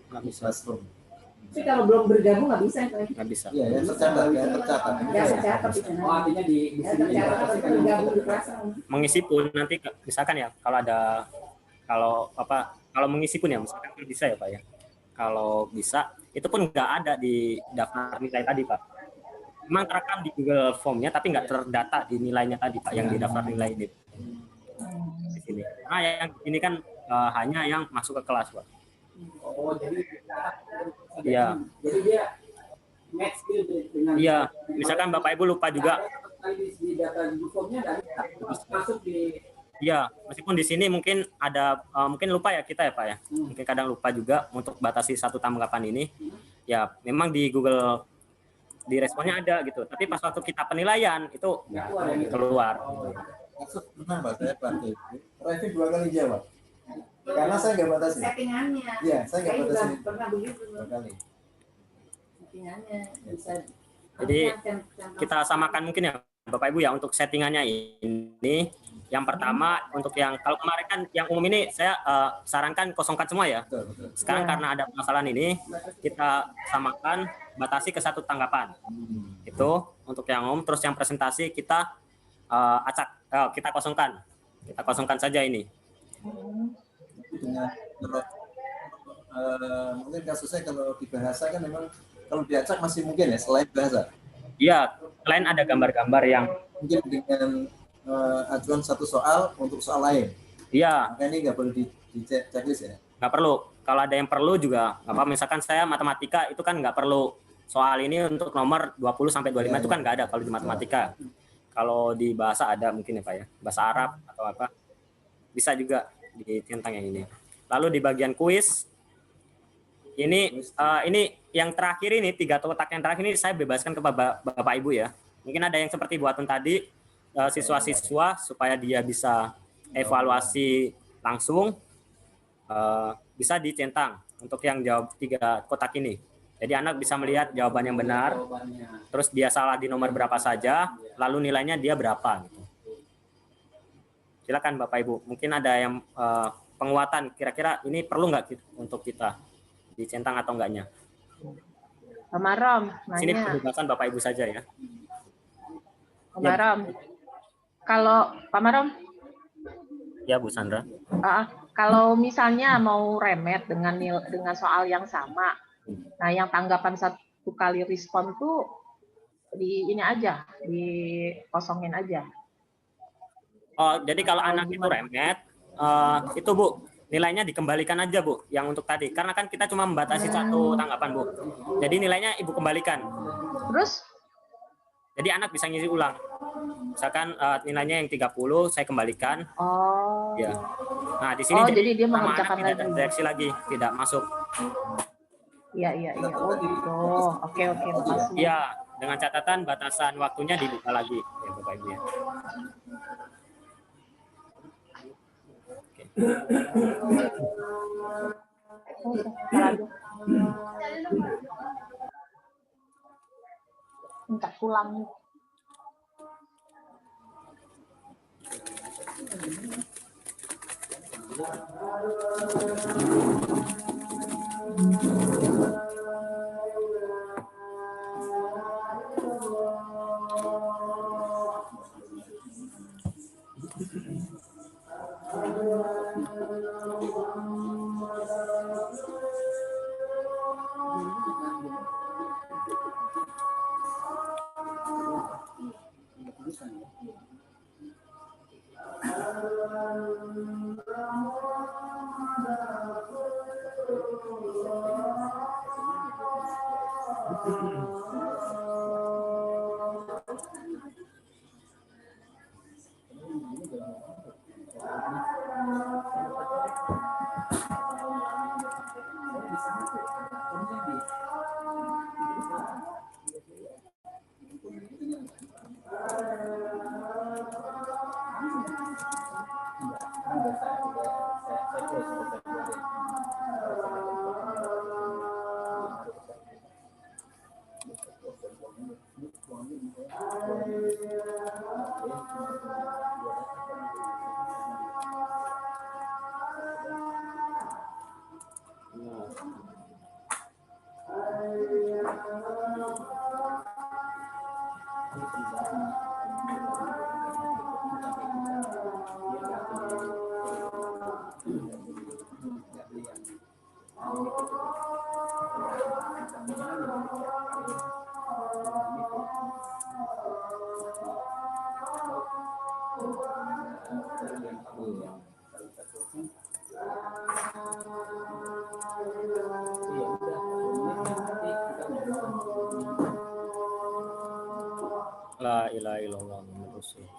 Nggak bisa. Tapi kalau belum bergabung nggak bisa. Nggak bisa. Iya, ya tercatat, ya tercatat. Ya tercatat di sana. Oh, artinya di Ya sini tercatat tapi bergabung di kelas. Mengisi pun nanti misalkan ya kalau mengisi pun ya misalkan bisa ya Pak ya. Kalau bisa itu pun nggak ada di daftar nilai tadi Pak. Memang terekam di Google Form-nya tapi nggak terdata di nilainya tadi Pak yang di daftar nilai ini. Di sini. Nah yang ini kan hanya yang masuk ke kelas Pak. Oh, jadi Iya. Jadi dia match dengan. Iya. Misalkan Bapak Ibu lupa juga. Di data Google Form-nya dari masuk di. Iya, meskipun di sini mungkin ada mungkin lupa ya kita ya Pak ya. Mungkin kadang lupa juga untuk batasi satu tanggapan ini. Ya, memang di Google di responnya ada gitu. Tapi pas waktu kita penilaian itu keluar. Maksud benar Pak, saya pakai Revit 2 kali jawab. Karena saya nggak batasi. Settingannya. Iya, saya nggak batasi. Pernah begitu. 2 kali. Settingannya bisa. Jadi kita samakan mungkin ya Bapak Ibu ya untuk settingannya ini. Yang pertama untuk yang kalau kemarin kan yang umum ini saya sarankan kosongkan semua ya. Sekarang karena ada permasalahan ini kita samakan batasi ke satu tanggapan. Itu untuk yang umum. Terus yang presentasi kita acak kita kosongkan. Kita kosongkan saja ini. Mungkin kasusnya kalau di bahasa kan memang kalau diacak masih mungkin ya selain bahasa. Iya, selain ada gambar-gambar yang mungkin dengan ajuan satu soal untuk soal lain. Iya. Makanya ini nggak perlu di checklist ya. Nggak perlu. Kalau ada yang perlu juga nggak apa. Misalkan saya matematika itu kan nggak perlu soal ini untuk nomor 20 sampai 25 itu kan nggak ada kalau di matematika. Kalau di bahasa ada mungkin ya Pak ya. Bahasa Arab atau apa. Bisa juga ditentang yang ini. Lalu di bagian kuis ini yang terakhir ini 3 kotak yang terakhir ini saya bebaskan ke Bapak Ibu ya. Mungkin ada yang seperti buatan tadi siswa-siswa supaya dia bisa evaluasi langsung bisa dicentang untuk yang jawab 3 kotak ini. Jadi anak bisa melihat jawaban yang benar, terus dia salah di nomor berapa saja, lalu nilainya dia berapa. Gitu. Silakan Bapak Ibu, mungkin ada yang penguatan kira-kira ini perlu nggak untuk kita dicentang atau enggaknya? Pak Marom, nanya. Sini kebebasan Bapak Ibu saja ya. Pak Marom. Kalau Pak Marom? Ya Bu Sandra. Kalau misalnya mau remet dengan soal yang sama, nah yang tanggapan 1 kali respon tuh di ini aja, dikosongin aja. Oh, jadi kalau anak itu remet, itu Bu, nilainya dikembalikan aja Bu, yang untuk tadi. Karena kan kita cuma membatasi 1 tanggapan Bu. Jadi nilainya Ibu kembalikan. Terus? Jadi anak bisa ngisi ulang. Misalkan nilainya yang 30 saya kembalikan. Oh. Ya. Nah, di sini jadi dia sama mengerjakan anak tidak terdeteksi lagi, tidak masuk. Iya. Oh gitu. Oke. Makasih. Iya, dengan catatan batasan waktunya dibuka lagi ya Bapak Ibu ya. Minta pulang. La ilaha illallah Muhammadur Rasulullah.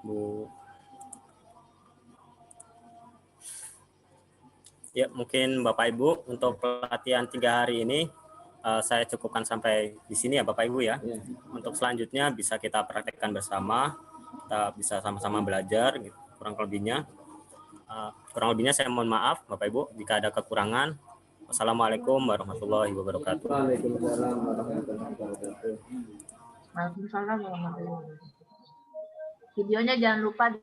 Bu. Ya, mungkin Bapak Ibu untuk pelatihan 3 hari ini saya cukupkan sampai di sini ya Bapak Ibu ya. Untuk selanjutnya bisa kita praktekkan bersama, kita bisa sama-sama belajar gitu, kurang lebihnya. Kurang lebihnya saya mohon maaf Bapak Ibu jika ada kekurangan. Wassalamualaikum warahmatullahi wabarakatuh. Waalaikumsalam warahmatullahi wabarakatuh. Waalaikumsalam warahmatullahi wabarakatuh. Videonya jangan lupa